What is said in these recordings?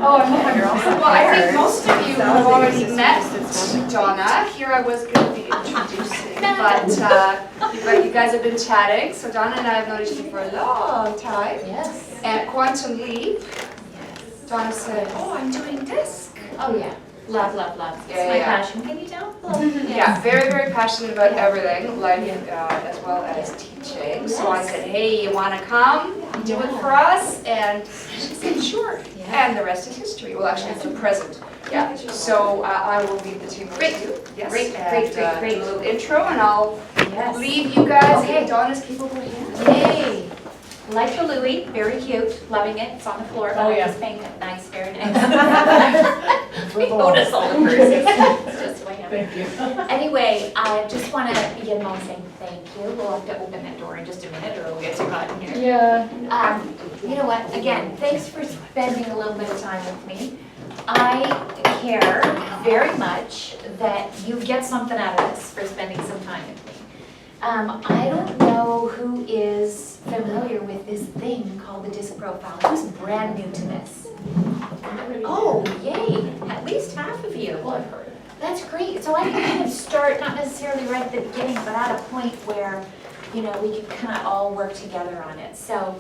Oh, I'm hoping you're also Well, I think most of you have already met Donna. Here I was going to be introducing, but you guys have been chatting. So Donna and I have known each other for a long time. Yes. And at Quantum Leap, Yes. Donna said, "Oh, I'm doing disc." Oh yeah. Love, love, love. It's Yeah, my yeah. passion. Can you tell? Yeah, very, very passionate about Yeah. everything, life Yeah. as well as teaching. So I Yes. said, "Hey, you want to come do it Yeah. for us?" And she said, "Sure." Yeah. And the rest is history. Well, actually, it's the present. Yeah. So I will lead the team. Great. Yes. Great, And, great, great, great. A little intro, and I'll Yes. leave you guys Okay. in Donna's capable hands. Yay. Like the Louis, very cute, loving it. It's on the floor, but Oh, I yeah. just paint it nice, very nice. We notice all the purses. It's just way Thank you. Anyway, I just want to begin by saying thank you. We'll have to open that door in just a minute or we'll get too hot in here. Yeah. You know what, again, thanks for spending a little bit of time with me. I care very much that you get something out of this for spending some time with me. I don't know who is familiar with this thing called the disc profile. Who's brand new to this? Oh, yay, at least half of you. Well, I've heard it. That's great. So I can kind of start, not necessarily right at the beginning, but at a point where, you know, we can kind of all work together on it. So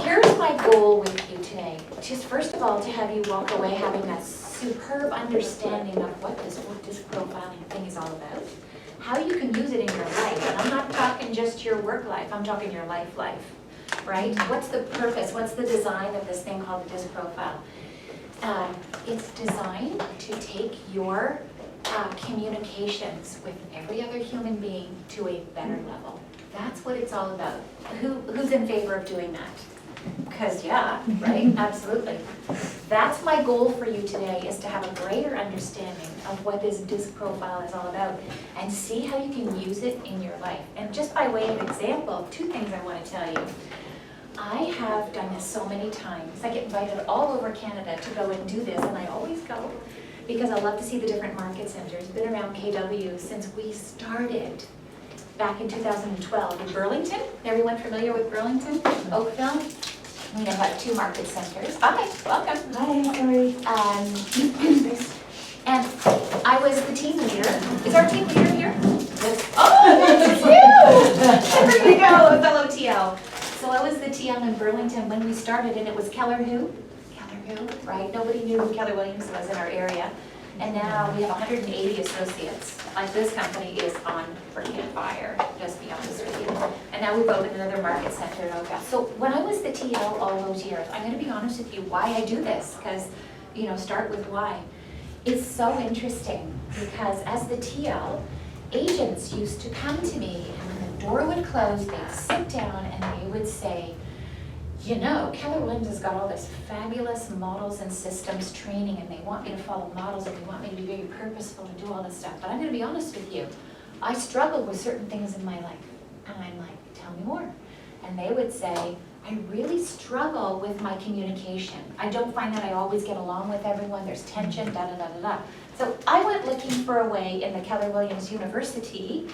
here's my goal with you today. Just first of all, to have you walk away having a superb understanding of what this disc profiling thing is all about, how you can use it in your life. And I'm not talking just your work life, I'm talking your life, right? What's the purpose? What's the design of this thing called the disc profile? It's designed to take your communications with every other human being to a better level. That's what it's all about. Who's in favor of doing that? Because yeah, right, absolutely. That's my goal for you today, is to have a greater understanding of what this disc profile is all about and see how you can use it in your life. And just by way of example, two things I want to tell you. I have done this so many times. I get invited all over Canada to go and do this, and I always go because I love to see the different market centers. Been around KW since we started back in 2012 in Burlington. Everyone familiar with Burlington? Oakville? We now have 2 market centers. Hi, welcome. Hi, sorry. And I was the team leader. Is our team leader here? Yes. Oh, that's you! There you go, fellow TL. So I was the TL in Burlington when we started, and it was Keller who? Keller who, right? Nobody knew who Keller Williams was in our area. And now we have 180 associates. Like this company is on freaking fire, just to be honest with you. And now we've opened another market center in Oakville. So when I was the TL all those years, I'm gonna be honest with you why I do this, because, you know, start with why. It's so interesting because as the TL, agents used to come to me, and when the door would close, they'd sit down and they would say, you know, Keller Williams has got all this fabulous models and systems training, and they want me to follow models, and they want me to be very purposeful and do all this stuff. But I'm gonna be honest with you, I struggle with certain things in my life. And I'm like, tell me more. And they would say, I really struggle with my communication. I don't find that I always get along with everyone. There's tension, da-da-da-da-da. So I went looking for a way in the Keller Williams University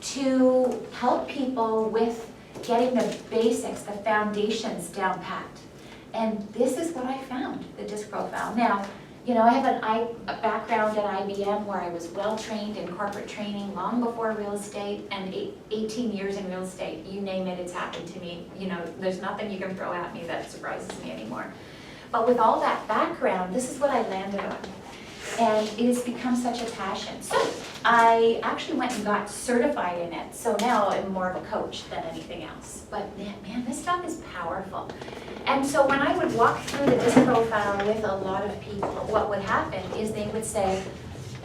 to help people with getting the basics, the foundations down pat. And this is what I found, the disc profile. Now, you know, I have a background at IBM where I was well trained in corporate training long before real estate, and 18 years in real estate. You name it, it's happened to me. You know, there's nothing you can throw at me that surprises me anymore. But with all that background, this is what I landed on. And it has become such a passion. So I actually went and got certified in it. So now I'm more of a coach than anything else. But man, this stuff is powerful. And so when I would walk through the disc profile with a lot of people, what would happen is they would say,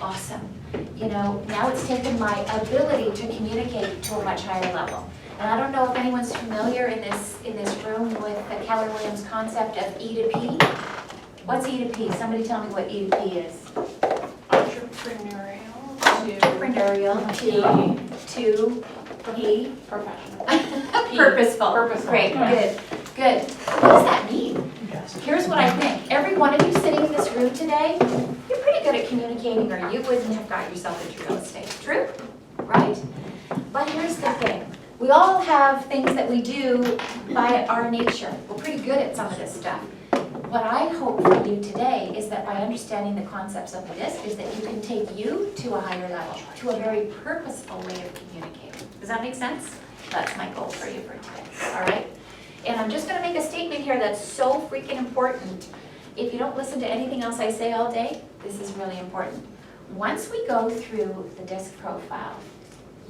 awesome. You know, now it's taken my ability to communicate to a much higher level. And I don't know if anyone's familiar in this room with the Keller Williams concept of E to P. What's E to P? Somebody tell me what E to P is. Entrepreneurial to P. Professional. Purposeful. Purposeful. Great, Yeah. good. What does that mean? Yes. Here's what I think. Every one of you sitting in this room today, you're pretty good at communicating, or you wouldn't have got yourself into real estate. True? Right? But here's the thing. We all have things that we do by our nature. We're pretty good at some of this stuff. what I hope for you today is that by understanding the concepts of the disc is that you can take you to a higher level, to a very purposeful way of communicating. Does that make sense? That's my goal for you for today, all right? And I'm just gonna make a statement here that's so freaking important. If you don't listen to anything else I say all day, this is really important. Once we go through the disc profile,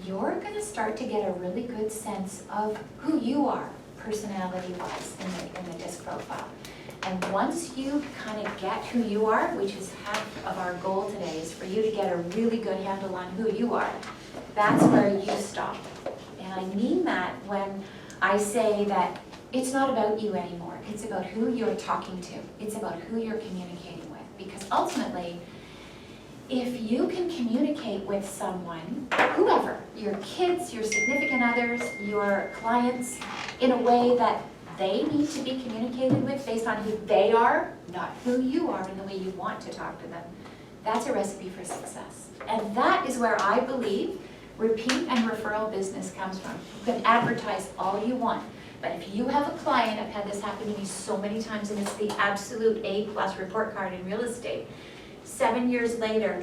you're gonna start to get a really good sense of who you are, personality-wise, in the disc profile. And once you kind of get who you are, which is half of our goal today, is for you to get a really good handle on who you are, that's where you stop. And I mean that when I say that it's not about you anymore. It's about who you're talking to. It's about who you're communicating with. Because ultimately, if you can communicate with someone, whoever, your kids, your significant others, your clients, in a way that they need to be communicated with based on who they are, not who you are and the way you want to talk to them, that's a recipe for success. And that is where I believe repeat and referral business comes from. You can advertise all you want, but if you have a client, I've had this happen to me so many times, and it's the absolute A+ report card in real estate. 7 years later,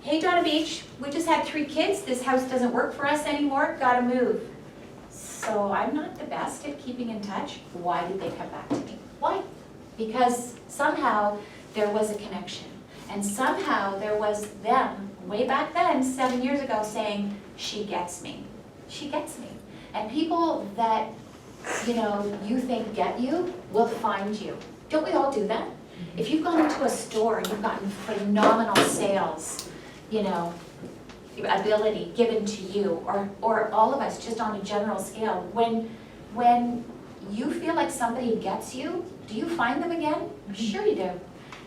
hey Donna Beach, we just had 3 kids, this house doesn't work for us anymore, gotta move. So I'm not the best at keeping in touch. Why did they come back to me? Why? Because somehow there was a connection. And somehow there was them, way back then, 7 years ago, saying, she gets me. She gets me. And people that, you think get you, will find you. Don't we all do that? If you've gone into a store and you've gotten phenomenal sales, ability given to you, or all of us just on a general scale, when you feel like somebody gets you, do you find them again? Sure you do.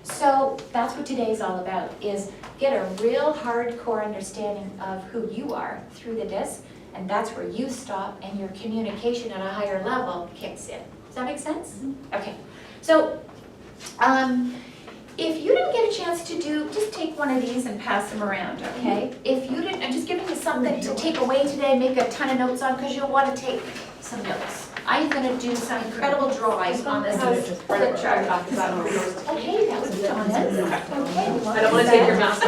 So that's what today's all about, is get a real hardcore understanding of who you are through the disc, and that's where you stop and your communication at a higher level kicks in. Does that make sense? Okay, so if you didn't get a chance to just take one of these and pass them around, okay? If you didn't, I'm just giving you something to take away today, make a ton of notes on, because you'll want to take some notes. I'm going to do some incredible drawings on this flip chart. Okay, that was Donna's. Okay. I don't want to take your mouse.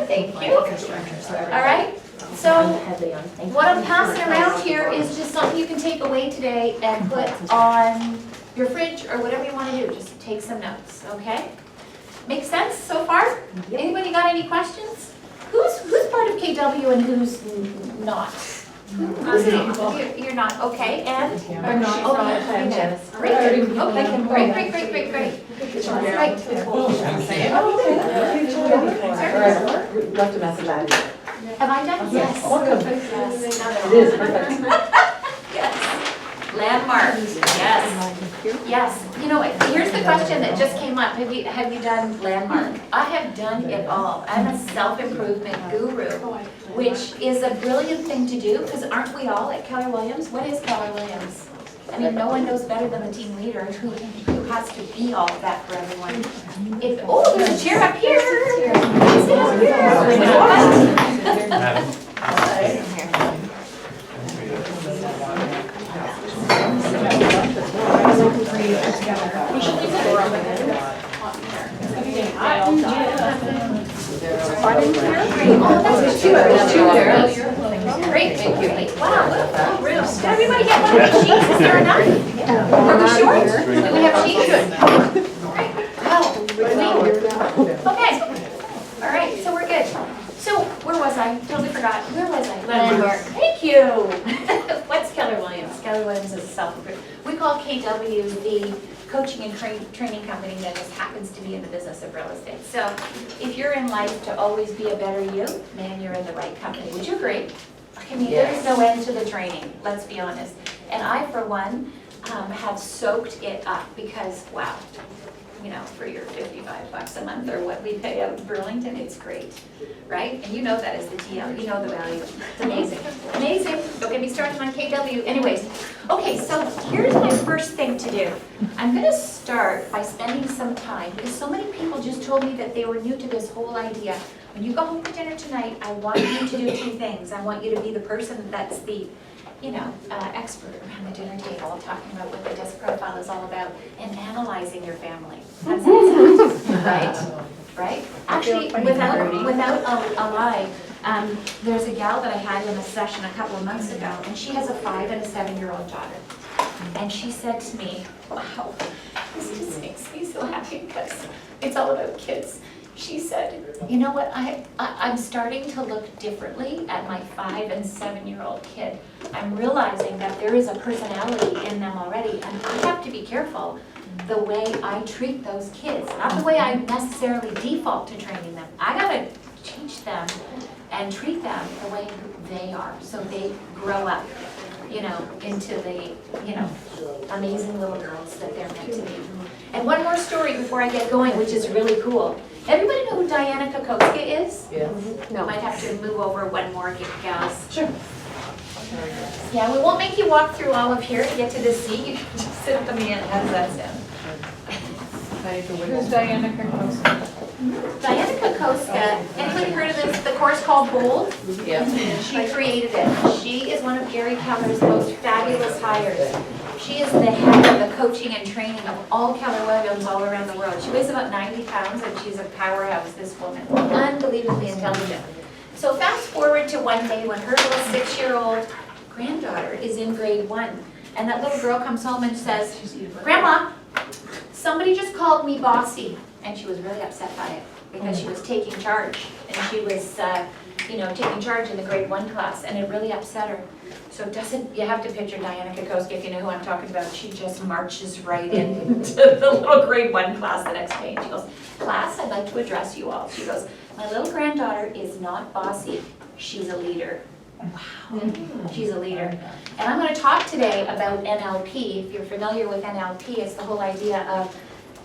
Thank you. All right. So what I'm passing around here is just something you can take away today and put on your fridge or whatever you want to do. Just take some notes, okay? Make sense so far? Yep. Anybody got any questions? Who's part of KW and who's not? You're not, okay, and? I'm not. Okay, great, okay, great. Right. Left a message out here. Have I done? Yes. It is perfect. Yes. Landmark, yes. Here's the question that just came up. Have you done Landmark? I have done it all. I'm a self-improvement guru, which is a brilliant thing to do, because aren't we all at Keller Williams? What is Keller Williams? I mean, no one knows better than the team leader who has to be all of that for everyone. There's a chair up here. Sit up here. Great, thank you. Wow, what a full room. Did everybody get one of these sheets? Is there enough? Are we short? Do we have sheets? Great. Okay. All right, so we're good. So where was I? Totally forgot. Where was I? Landmark. Thank you. What's Keller Williams? Keller Williams is a self-improvement. We call KW the coaching and training company that just happens to be in the business of real estate. So if you're in life to always be a better you, man, you're in the right company. Would you agree? I mean, there's no end to the training, let's be honest. And I, for one, have soaked it up because, wow, for your $55 a month or what we pay out in Burlington, it's great, right? And you know that as the TL, you know the value. It's amazing. Amazing. Don't get me started on KW. Anyways, okay, so here's my first thing to do. I'm going to start by spending some time, because so many people just told me that they were new to this whole idea. When you go home for dinner tonight, I want you to do 2 things. I want you to be the person that's the expert around the dinner table talking about what the disc profile is all about and analyzing your family. That's it, right? Right? Actually, without a lie, there's a gal that I had in a session a couple of months ago, and she has a 5 and a 7-year-old daughter. And she said to me, wow, this just makes me so happy because it's all about kids. She said, you know what, I'm starting to look differently at my 5 and 7-year-old kid. I'm realizing that there is a personality in them already, and I have to be careful the way I treat those kids, not the way I necessarily default to training them. I gotta teach them and treat them the way they are, so they grow up, into the, amazing little girls that they're meant to be. And one more story before I get going, which is really cool. Everybody know who Diana Kokoska is? Yeah. No. Might have to move over one more, gals. Sure. Yeah, we won't make you walk through all of here to get to the seat. You can just sit at the end. How does that sound? Who's Diana Kokoska? Diana Kokoska, anybody heard of this, the course called Bold? Yeah. She created it. She is one of Gary Keller's most fabulous hires. She is the head of the coaching and training of all Keller Williams all around the world. She weighs about 90 pounds and she's a powerhouse, this woman. Unbelievably intelligent. So fast forward to one day when her little 6-year-old granddaughter is in grade 1. And that little girl comes home and says, Grandma, somebody just called me bossy. And she was really upset by it because she was taking charge. And she was, taking charge in the grade 1 class, and it really upset her. So you have to picture Diana Kokoska, if you know who I'm talking about. She just marches right into the little grade 1 class the next day. And she goes, class, I'd like to address you all. She goes, my little granddaughter is not bossy. She's a leader. Wow, she's a leader. And I'm going to talk today about NLP. If you're familiar with NLP, it's the whole idea of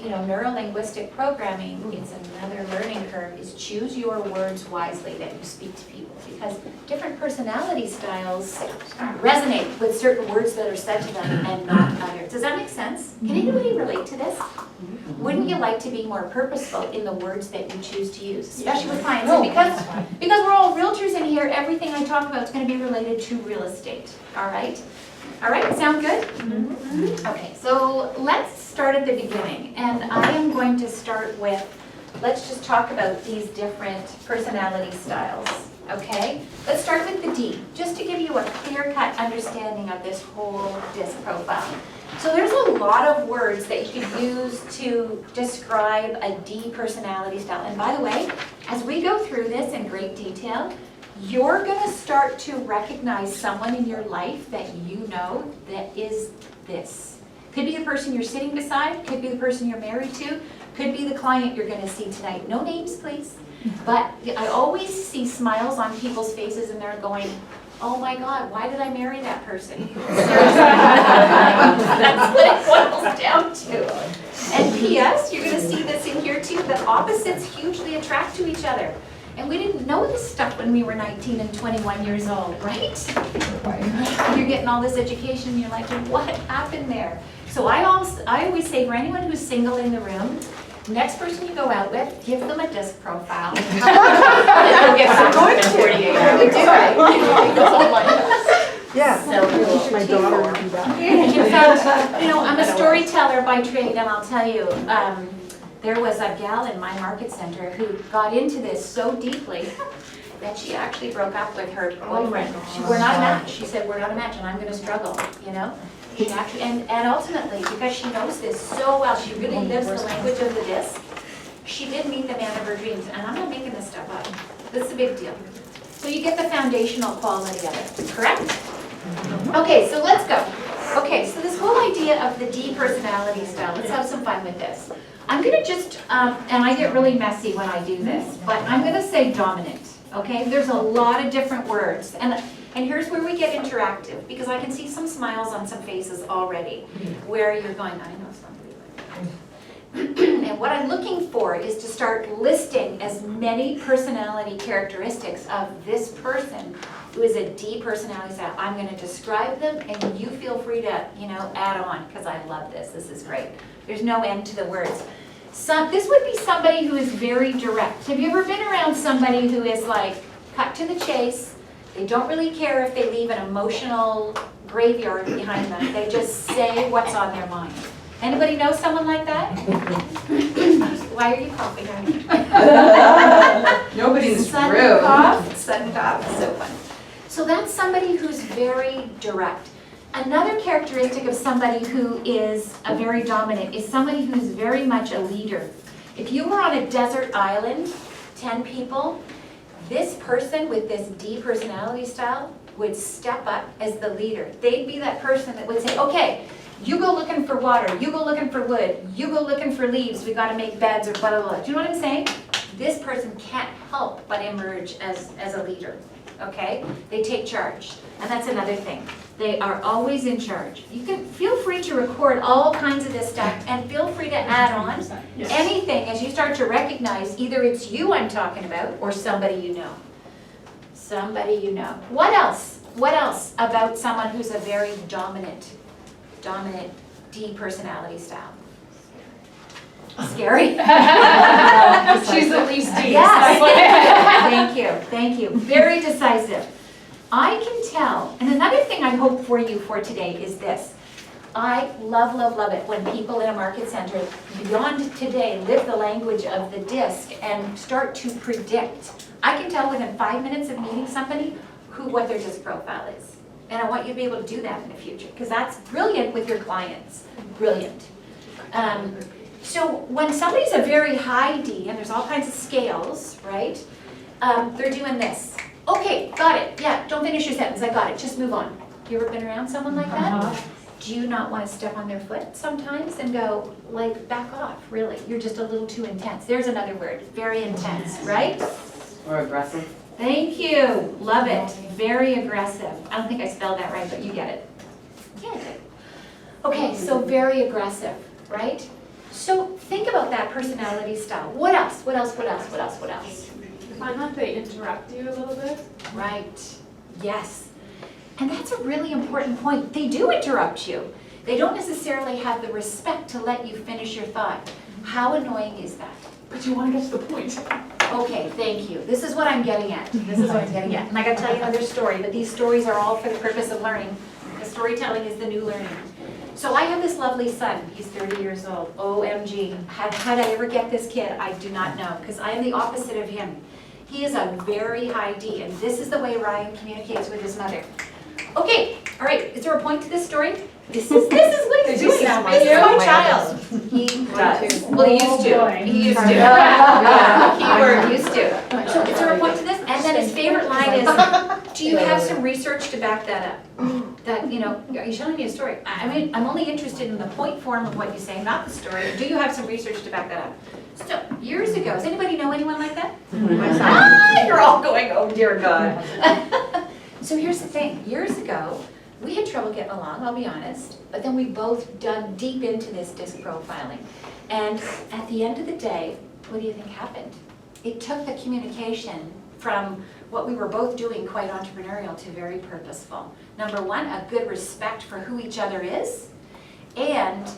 neuro-linguistic programming. It's another learning curve, is choose your words wisely that you speak to people, because different personality styles resonate with certain words that are said to them and not others. Does that make sense? Can anybody relate to this? Wouldn't you like to be more purposeful in the words that you choose to use, especially with clients? And because we're all realtors in here, everything I talk about is going to be related to real estate, all right? All right, sound good? Okay, so let's start at the beginning. And I am going to start with, let's just talk about these different personality styles, okay? Let's start with the D, just to give you a clear-cut understanding of this whole disc profile. So there's a lot of words that you could use to describe a D personality style. And by the way, as we go through this in great detail, you're going to start to recognize someone in your life that you know that is this. Could be the person you're sitting beside, could be the person you're married to, could be the client you're going to see tonight. No names, please. But I always see smiles on people's faces and they're going, oh my God, why did I marry that person? Seriously. That's what it boils down to. And P.S., you're going to see this in here too, that opposites hugely attract to each other. And we didn't know this stuff when we were 19 and 21 years old, right? You're getting all this education and you're like, what happened there? So I always say for anyone who's single in the room, next person you go out with, give them a disc profile. And they'll get back in 48 hours. Yeah. So cool. My daughter would do that. In fact, I'm a storyteller by trade, and I'll tell you, there was a gal in my market center who got into this so deeply that she actually broke up with her boyfriend. We're not a match. She said, we're not a match and I'm going to struggle, She actually, and ultimately, because she knows this so well, she really lives the language of the disc, she did meet the man of her dreams. And I'm not making this stuff up. This is a big deal. So you get the foundational quality of it, correct? Okay, so let's go. Okay, so this whole idea of the D personality style, let's have some fun with this. I'm going to just, and I get really messy when I do this, but I'm going to say dominant, okay? There's a lot of different words, and here's where we get interactive, because I can see some smiles on some faces already, where you're going, I know somebody. And what I'm looking for is to start listing as many personality characteristics of this person who is a D personality style. I'm going to describe them, and you feel free to, add on, because I love this. This is great. There's no end to the words. This would be somebody who is very direct. Have you ever been around somebody who is like, cut to the chase, They don't really care if they leave an emotional graveyard behind them. They just say what's on their mind. Anybody know someone like that? Why are you coughing on me? Nobody in this Sudden room. cough, sudden cough, so funny. So that's somebody who's very direct. Another characteristic of somebody who is a very dominant is somebody who's very much a leader. If you were on a desert island, 10 people, this person with this D personality style would step up as the leader. They'd be that person that would say, okay, you go looking for water, you go looking for wood, you go looking for leaves, we gotta make beds or blah, blah, blah. Do you know what I'm saying? This person can't help but emerge as a leader, okay? They take charge, and that's another thing. They are always in charge. You can feel free to record all kinds of this stuff, and feel free to add on anything as you start to recognize either it's you I'm talking about or somebody you know. Somebody you know. What else? What else about someone who's a very dominant D personality style? Scary? She's the least D. Yes. Thank you. Very decisive. I can tell, and another thing I hope for you for today is this. I love, love, love it when people in a market center beyond today live the language of the disc and start to predict. I can tell within 5 minutes of meeting somebody what their disc profile is. And I want you to be able to do that in the future because that's brilliant with your clients. Brilliant. So when somebody's a very high D, and there's all kinds of scales, right? They're doing this. Okay, got it. Yeah, don't finish your sentence. I got it. Just move on. You ever been around someone like that? Do you not want to step on their foot sometimes and go, like, back off, really? You're just a little too intense. There's another word. Very intense, right? Or aggressive. Thank you. Love it. Very aggressive. I don't think I spelled that right, but you get it. Yeah, I did. Okay, so very aggressive, right? So think about that personality style. What else? What else? What else? What else? What else? Find that they interrupt you a little bit. Right. Yes. And that's a really important point. They do interrupt you. They don't necessarily have the respect to let you finish your thought. How annoying is that? But you want to get to the point. Okay, thank you. This is what I'm getting at. This is what I'm getting at. And I gotta tell you another story, but these stories are all for the purpose of learning. The storytelling is the new learning. So I have this lovely son. He's 30 years old. OMG. How'd I ever get this kid? I do not know, because I am the opposite of him. He is a very high D, and this is the way Ryan communicates with his mother. Okay, all right, is there a point to this story? This is what he's doing. This is my child. He does. Well, he used to. He used to. Yeah, keyword used to. So is there a point to this? And then his favorite line is, do you have some research to back that up? That, you know, are you telling me a story? I mean, I'm only interested in the point form of what you say, not the story. Do you have some research to back that up? So, years ago, does anybody know anyone like that? You're all going, oh dear God. So here's the thing, years ago, we had trouble getting along, I'll be honest, but then we both dug deep into this disc profiling. And at the end of the day, what do you think happened? It took the communication from what we were both doing quite entrepreneurial to very purposeful. Number one, a good respect for who each other is. And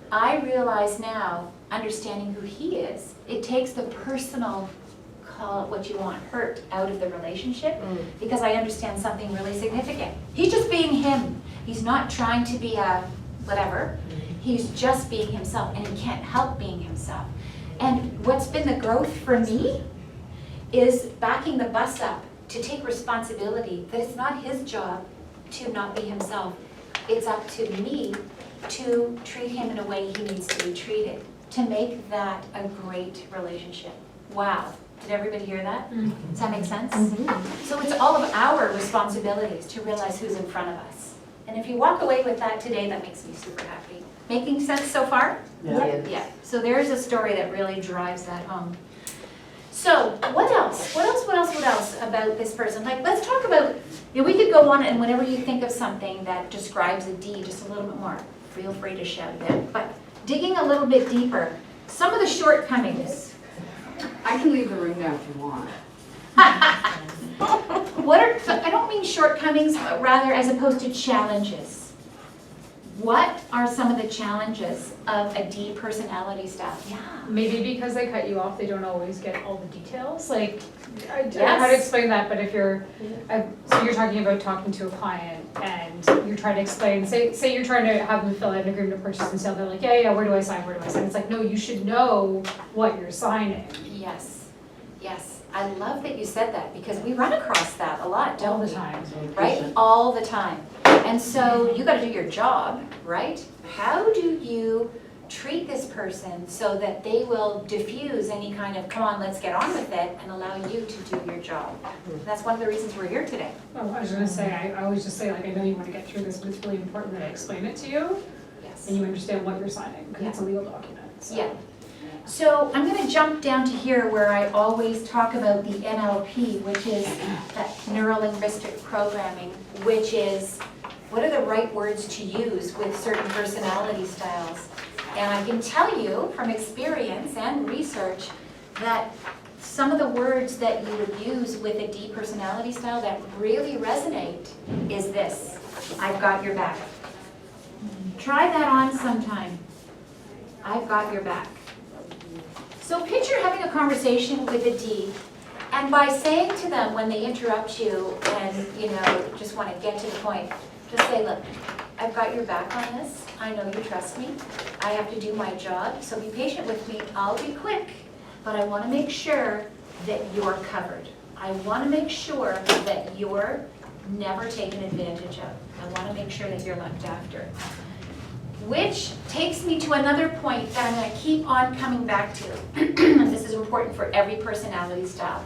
I realize now, understanding who he is, it takes the personal, call it what you want, hurt out of the relationship because I understand something really significant. He's just being him. He's not trying to be a whatever. He's just being himself, and he can't help being himself. And what's been the growth for me is backing the bus up to take responsibility that it's not his job to not be himself. It's up to me to treat him in a way he needs to be treated, to make that a great relationship. Wow. Did everybody hear that? Does that make sense? So it's all of our responsibilities to realize who's in front of us. And if you walk away with that today, that makes me super happy. Making sense so far? Yeah. Yeah. So there's a story that really drives that home. So what else? What else about this person? Like, let's talk about, you know, we could go on, and whenever you think of something that describes a D just a little bit more, feel free to shout it out. But digging a little bit deeper, some of the shortcomings. I can leave the room now if you want. What are, I don't mean shortcomings, but rather as opposed to challenges. What are some of the challenges of a D personality style? Yeah. Maybe because they cut you off, they don't always get all the details, like, I don't know Yes. how to explain that, but if you're, so you're talking about talking to a client and you're trying to explain, say you're trying to have them fill out an agreement of purchase and sale, they're like, yeah, where do I sign, It's like, no, you should know what you're signing. Yes, yes. I love that you said that because we run across that a lot, don't All we? the time. Right? All the time. And so you gotta do your job, right? How do you treat this person so that they will diffuse any kind of, come on, let's get on with it, and allow you to do your job? That's one of the reasons we're here today. Oh, I was gonna say, I always just say, like, I know you wanna get through this, but it's really important that I explain it to you Yes. and you understand what you're signing, because it's a legal document, so. Yeah. So I'm gonna jump down to here where I always talk about the NLP, which is that neuro-linguistic programming, which is what are the right words to use with certain personality styles. And I can tell you from experience and research that some of the words that you would use with a D personality style that really resonate is this: I've got your back. Try that on sometime. I've got your back. So picture having a conversation with a D, and by saying to them when they interrupt you and, you know, just want to get to the point, just say, look, I've got your back on this. I know you trust me. I have to do my job, so be patient with me. I'll be quick, but I want to make sure that you're covered. I want to make sure that you're never taken advantage of. I want to make sure that you're looked after. Which takes me to another point that I'm going to keep on coming back to. And this is important for every personality style.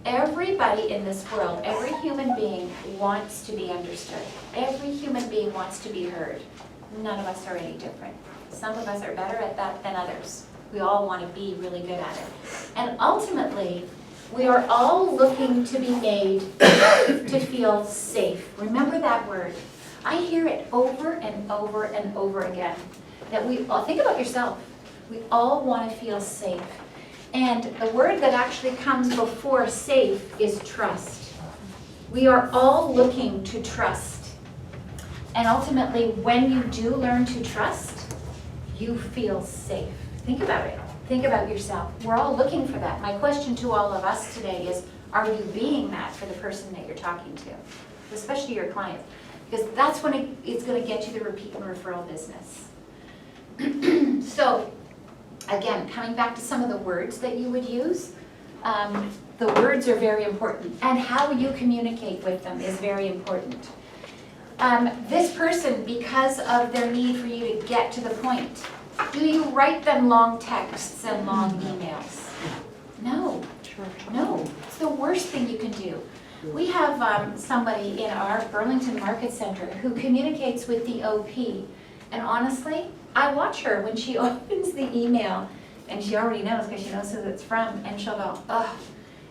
Everybody in this world, every human being wants to be understood. Every human being wants to be heard. None of us are any different. Some of us are better at that than others. We all want to be really good at it. And ultimately, we are all looking to be made to feel safe. Remember that word. I hear it over and over and over again. That we all, think about yourself. We all want to feel safe. And the word that actually comes before safe is trust. We are all looking to trust. And ultimately, when you do learn to trust, you feel safe. Think about it. Think about yourself. We're all looking for that. My question to all of us today is, are you being that for the person that you're talking to? Especially your clients. Because that's when it's going to get you the repeat and referral business. So, again, coming back to some of the words that you would use, the words are very important. And how you communicate with them is very important. This person, because of their need for you to get to the point, do you write them long texts and long emails? No. No. It's the worst thing you can do. We have somebody in our Burlington Market Center who communicates with the OP. And honestly, I watch her when she opens the email, and she already knows because she knows who it's from, and she'll go, ugh.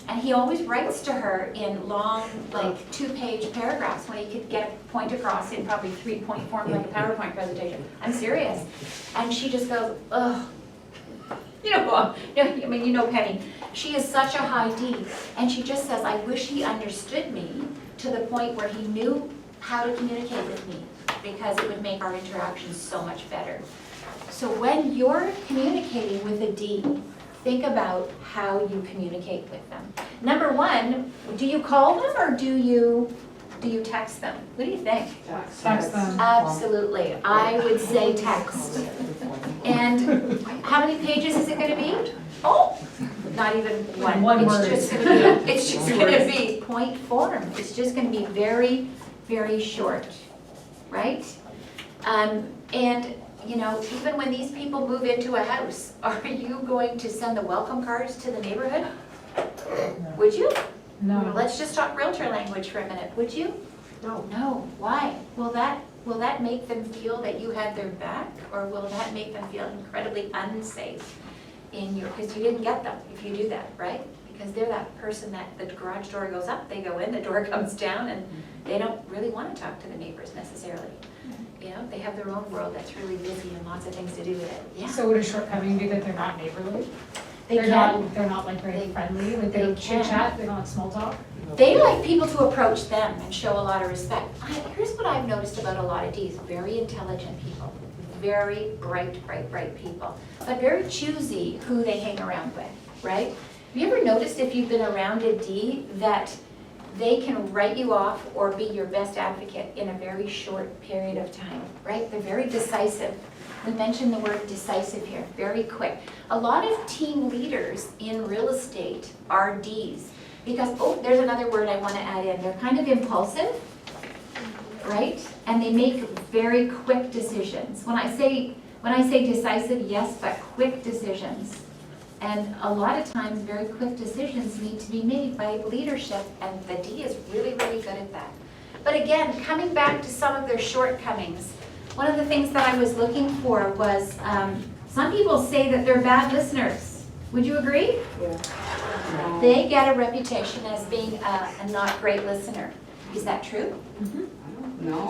And he always writes to her in long, like 2-page paragraphs when he could get a point across in probably 3-point form, like a PowerPoint presentation. I'm serious. And she just goes, ugh. You know, I mean, you know Penny. She is such a high D, and she just says, I wish he understood me to the point where he knew how to communicate with me, because it would make our interactions so much better. So when you're communicating with a D, think about how you communicate with them. Number one, do you call them or do you text them? What do you think? Text them. Absolutely. I would say text. And how many pages is it going to be? Oh, not even one. One word. It's just going to be point form. It's just going to be very, very short, right? And you know, even when these people move into a house, are you going to send the welcome cards to the neighborhood? Would you? No. Let's just talk realtor language for a minute. Would you? No. No. Why? Will that make them feel that you had their back, or will that make them feel incredibly unsafe in your? Because you didn't get them if you do that, right? Because they're that person that the garage door goes up, they go in, the door comes down, and they don't really want to talk to the neighbors necessarily. You know, they have their own world that's really busy and lots of things to do with it. Yeah. So would a shortcoming be that they're not neighborly? They They're can. not like very They- friendly, like they they don't chit can. chat, they don't like small talk? They like people to approach them and show a lot of respect. Here's what I've noticed about a lot of Ds, very intelligent people, very bright people, but very choosy who they hang around with, right? Have you ever noticed if you've been around a D that they can write you off or be your best advocate in a very short period of time, right? They're very decisive. We mentioned the word decisive here, very quick. A lot of team leaders in real estate are Ds because, oh, there's another word I want to add in. They're kind of impulsive, right? And they make very quick decisions. When I say decisive, yes, but quick decisions. And a lot of times, very quick decisions need to be made by leadership, and the D is really, really good at that. But again, coming back to some of their shortcomings, one of the things that I was looking for was, some people say that they're bad listeners. Would you agree? Yeah. They get a reputation as being a not great listener. Is that true? No.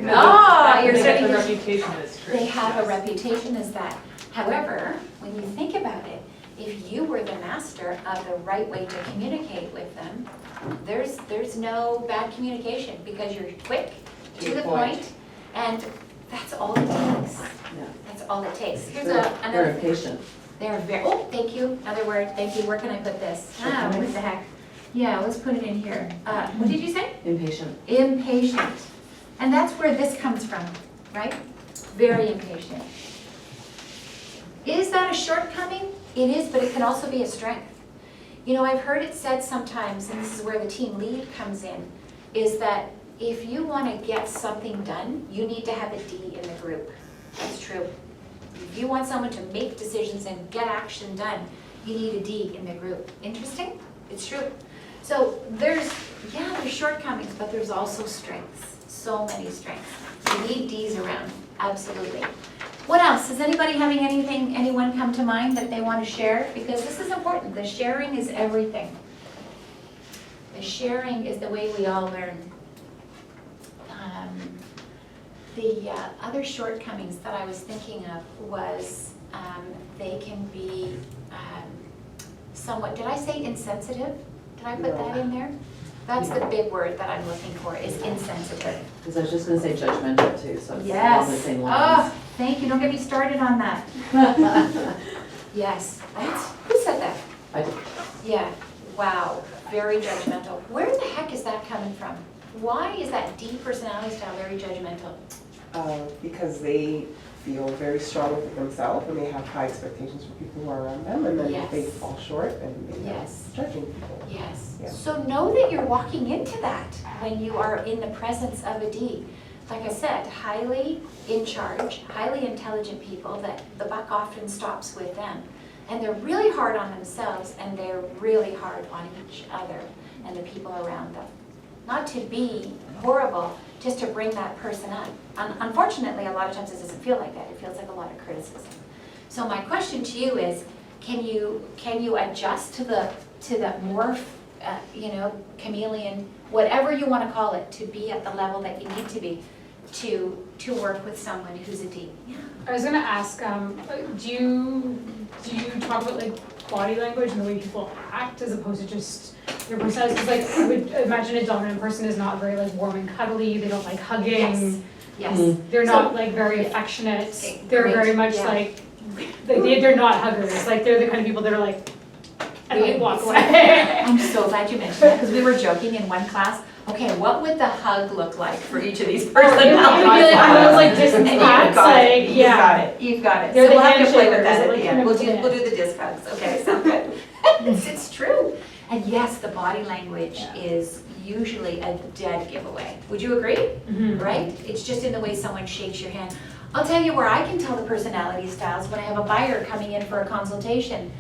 Ah, you're They get starting the to. reputation as true. They have a yes. reputation as that. However, when you think about it, if you were the master of the right way to communicate with them, there's no bad communication because you're quick, to the point, and that's all it takes. Yeah. That's all it takes. Here's They're another. impatient. They're very, oh, thank you, another word, thank you, where can I put this? What the heck? Yeah, let's put it in here. What did you say? Impatient. Impatient. And that's where this comes from, right? Very impatient. Is that a shortcoming? It is, but it can also be a strength. You know, I've heard it said sometimes, and this is where the team lead comes in, is that if you want to get something done, you need to have a D in the group. That's true. If you want someone to make decisions and get action done, you need a D in the group. Interesting? It's true. So there's shortcomings, but there's also strengths. So many strengths. You need Ds around, absolutely. What else? Is anybody having anyone come to mind that they want to share? Because this is important. The sharing is everything. The sharing is the way we all learn. The other shortcomings that I was thinking of was they can be somewhat, did I say insensitive? Did I put that in there? That's the big word that I'm looking for, is insensitive. Because I was just going to say judgmental too, so it's Yes. along the same lines. Oh, thank you. Don't get me started on that. Yes. Who said that? I did. Yeah. Wow. Very judgmental. Where the heck is that coming from? Why is that D personality style very judgmental? Because they feel very strong with themselves and they have high expectations for people who are around them, and then Yes. they fall short and they end up Yes. judging people. Yes. Yeah. So know that you're walking into that when you are in the presence of a D. Like I said, highly in charge, highly intelligent people that the buck often stops with them. And they're really hard on themselves and they're really hard on each other and the people around them. Not to be horrible, just to bring that person up. Unfortunately, a lot of times it doesn't feel like that. It feels like a lot of criticism. So my question to you is, can you adjust to the morph, chameleon, whatever you want to call it, to be at the level that you need to be to work with someone who's a D? Yeah. I was gonna ask, do you talk about like body language and the way people act as opposed to just your personality? Because like I would imagine a dominant person is not very like warm and cuddly. They don't like hugging. Yes. They're not like very affectionate. Okay, They're great, very much yeah. like they're not huggers. Like they're the kind of people that are like and like walk away. I'm so glad you mentioned that because we were joking in one class. Okay, what would the hug look like for each of these personalities? I was like distance And pats, like yeah. You've got it. They're So the we'll have to play with handshakers, that at like, the kind end. of We'll do the disc hugs. Okay, sounds good. It's true. And yes, the body language is usually a dead giveaway. Would you agree? Mhm. Right? It's just in the way someone shakes your hand. I'll tell you where I can tell the personality styles when I have a buyer coming in for a consultation.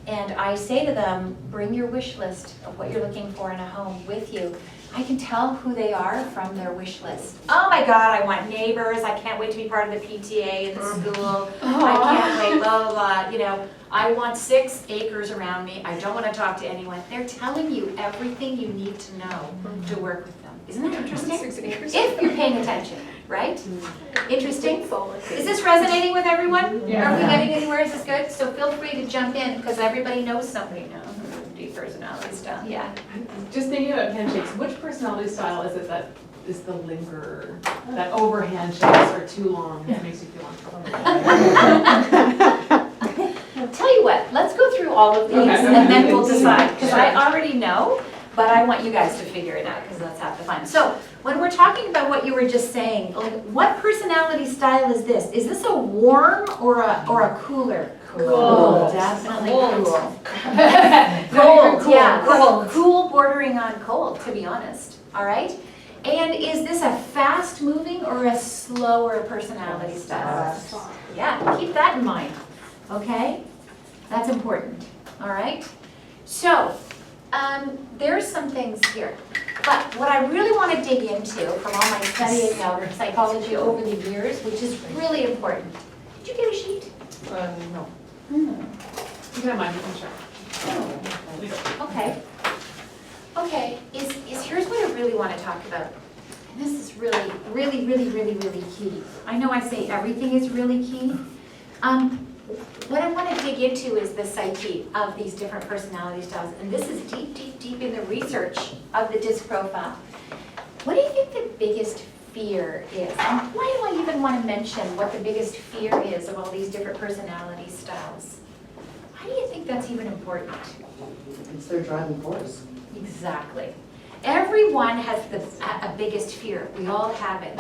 And I say to them, bring your wish list of what you're looking for in a home with you. I can tell who they are from their wish list. Oh my God, I want neighbors. I can't wait to be part of the PTA in the school. I can't wait, blah, blah, blah. You know, I want 6 acres around me. I don't want to talk to anyone. They're telling you everything you need to know to work with them. Isn't that interesting? 6 acres. If you're paying attention, right? Interesting. Is this resonating with everyone? Yeah. Are we getting anywhere? Is this good? So feel free to jump in because everybody knows somebody now. personality style, yeah. Just thinking about handshakes, which personality style is it that is the lingerer? That over handshakes are too long, it makes you feel uncomfortable. Tell you what, let's go through all of these Okay. and then we'll decide, because I Sure. already know, but I want you guys to figure it out, because that's half the fun. So, when we're talking about what you were just saying, like, what personality style is this? Is this a warm or a cooler? Cool. Definitely Cold. cool. Not even Cold, cool, yeah, cold. cool bordering on cold, to be honest, all right? And is this a fast-moving or a slower personality style? Yeah, keep that in mind, okay? That's important, all right? So, there's some things here, but what I really want to dig into from all my studying of psychology over the years, which is really important. Did you get a sheet? No. Hmm. You can have mine, you can share. Okay. Okay, here's what I really want to talk about. And this is really, really, really, really, really key. I know I say everything is really key. What I want to dig into is the psyche of these different personality styles. And this is deep, deep, deep in the research of the DISC profile. What do you think the biggest fear is? And why do I even want to mention what the biggest fear is of all these different personality styles? Why do you think that's even important? It's their driving force. Exactly. Everyone has a biggest fear. We all have it.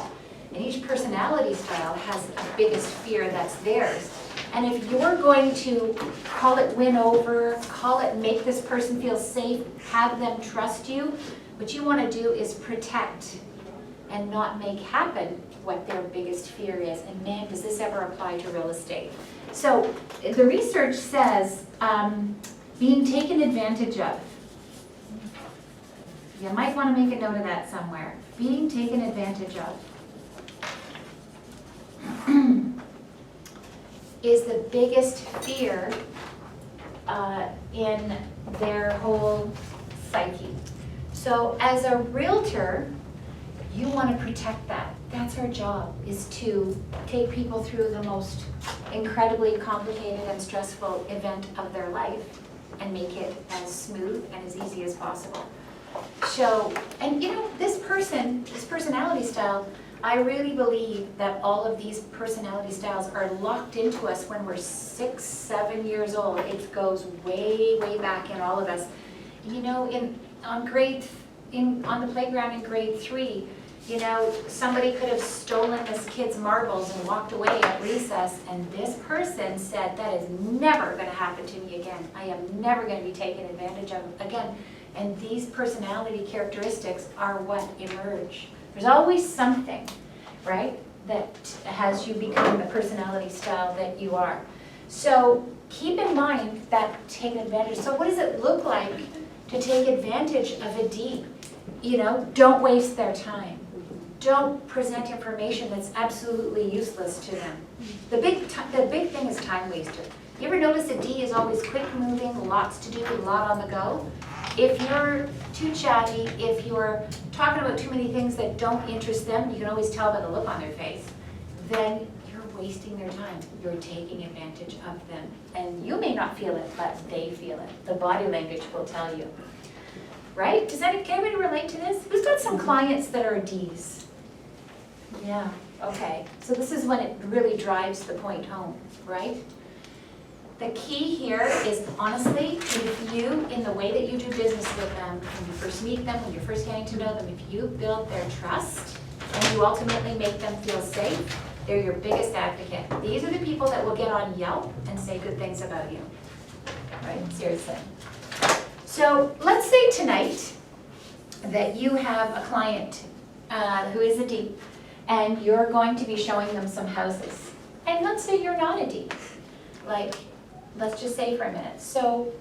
And each personality style has a biggest fear that's theirs. And if you're going to call it win over, call it make this person feel safe, have them trust you, what you want to do is protect and not make happen what their biggest fear is. And man, does this ever apply to real estate. So the research says being taken advantage of. You might want to make a note of that somewhere. Being taken advantage of is the biggest fear in their whole psyche. So as a realtor, you want to protect that. That's our job, is to take people through the most incredibly complicated and stressful event of their life and make it as smooth and as easy as possible. So, and you know, this personality style, I really believe that all of these personality styles are locked into us when we're 6, 7 years old. It goes way, way back in all of us. You know, on the playground in grade 3, you know, somebody could have stolen this kid's marbles and walked away at recess, and this person said, that is never going to happen to me again. I am never going to be taken advantage of again. And these personality characteristics are what emerge. There's always something, right, that has you become the personality style that you are. So keep in mind that take advantage. So what does it look like to take advantage of a D? You know, don't waste their time. Don't present information that's absolutely useless to them. The big thing is time waster. You ever notice a D is always quick moving, lots to do, a lot on the go? If you're too chatty, if you're talking about too many things that don't interest them, you can always tell by the look on their face, then you're wasting their time. You're taking advantage of them. And you may not feel it, but they feel it. The body language will tell you. Right? Can anybody relate to this? Who's got some clients that are Ds? Yeah, okay. So this is when it really drives the point home, right? The key here is, honestly, if you, in the way that you do business with them, when you first meet them, when you're first getting to know them, if you build their trust and you ultimately make them feel safe, they're your biggest advocate. These are the people that will get on Yelp and say good things about you, right? Seriously. So let's say tonight that you have a client who is a D, and you're going to be showing them some houses. And let's say you're not a D. Like, let's just say for a minute. So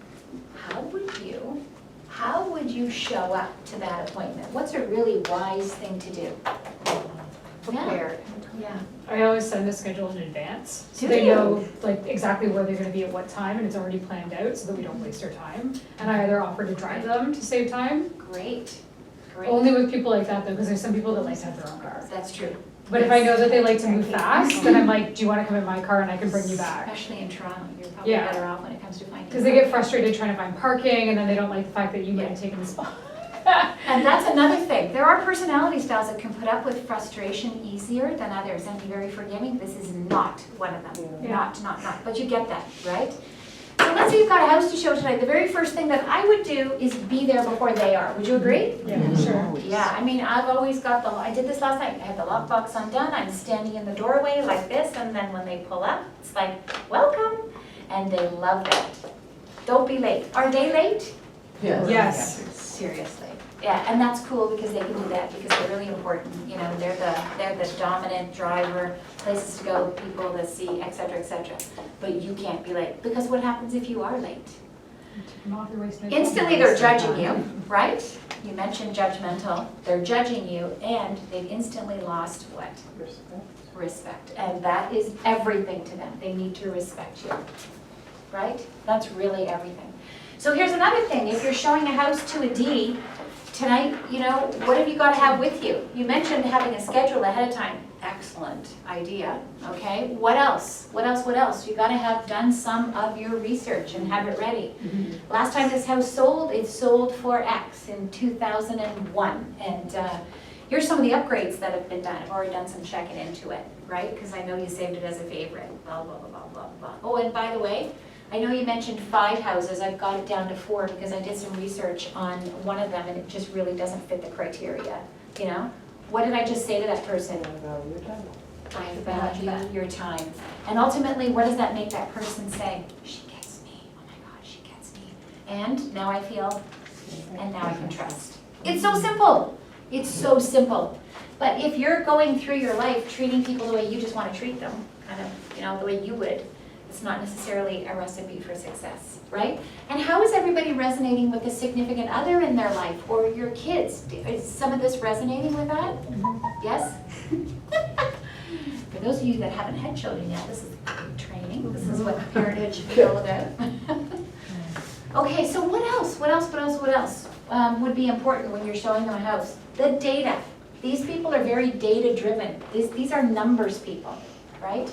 how would you show up to that appointment? What's a really wise thing to do? Prepared. Yeah. I always send a schedule in advance, so Do they you? know like exactly where they're gonna be at what time, and it's already planned out so that we don't waste our time. And I either offer to drive them to save time, Great, great. only with people like that though, because there's some people that like to have their own car. That's true. But if I know that they like to move fast, then I'm like, do you wanna come in my car and I can bring you back? Especially in Toronto, you're probably Yeah. better off when it comes to finding. Cause they get frustrated trying to find parking and then they don't like the fact that you might have taken the spot. And that's another thing. There are personality styles that can put up with frustration easier than others and be very forgiving. This is not one of them. Yeah. Not. But you get that, right? So let's say you've got a house to show tonight. The very first thing that I would do is be there before they are. Would you agree? Yeah, sure. Yeah, I mean, I've always got I did this last night. I had the lockbox undone. I'm standing in the doorway like this, and then when they pull up, it's like, welcome. And they love that. Don't be late. Are they late? Yes. Seriously. Yeah, and that's cool because they can do that because they're really important. You know, they're the dominant driver, places to go, people to see, et cetera, et cetera. But you can't be late because what happens if you are late? Take them off your waist. Instantly they're judging you, right? You mentioned judgmental. They're judging you and they've instantly lost what? Respect. And that is everything to them. They need to respect you, right? That's really everything. So here's another thing. If you're showing a house to a D, tonight, you know, what have you got to have with you? You mentioned having a schedule ahead of time. Excellent idea, okay? What else? What else? You got to have done some of your research and have it ready. Last time this house sold, it sold for X in 2001. And here's some of the upgrades that have been done. I've already done some checking into it, right? Because I know you saved it as a favorite, blah, blah, blah, blah, blah, blah. Oh, and by the way, I know you mentioned 5 houses. I've got it down to 4 because I did some research on one of them and it just really doesn't fit the criteria, you know? What did I just say to that person? I value your time. And ultimately, what does that make that person say? She gets me. Oh my God, she gets me. And now I feel, and now I can trust. It's so simple. It's so simple. But if you're going through your life treating people the way you just want to treat them, kind of, you know, the way you would, it's not necessarily a recipe for success, right? And how is everybody resonating with a significant other in their life or your kids? Is some of this resonating with that? Yes? For those of you that haven't had children yet, this is training. This is what parentage is all about. Okay, so what else would be important when you're showing them a house? The data. These people are very data driven. These are numbers people, right?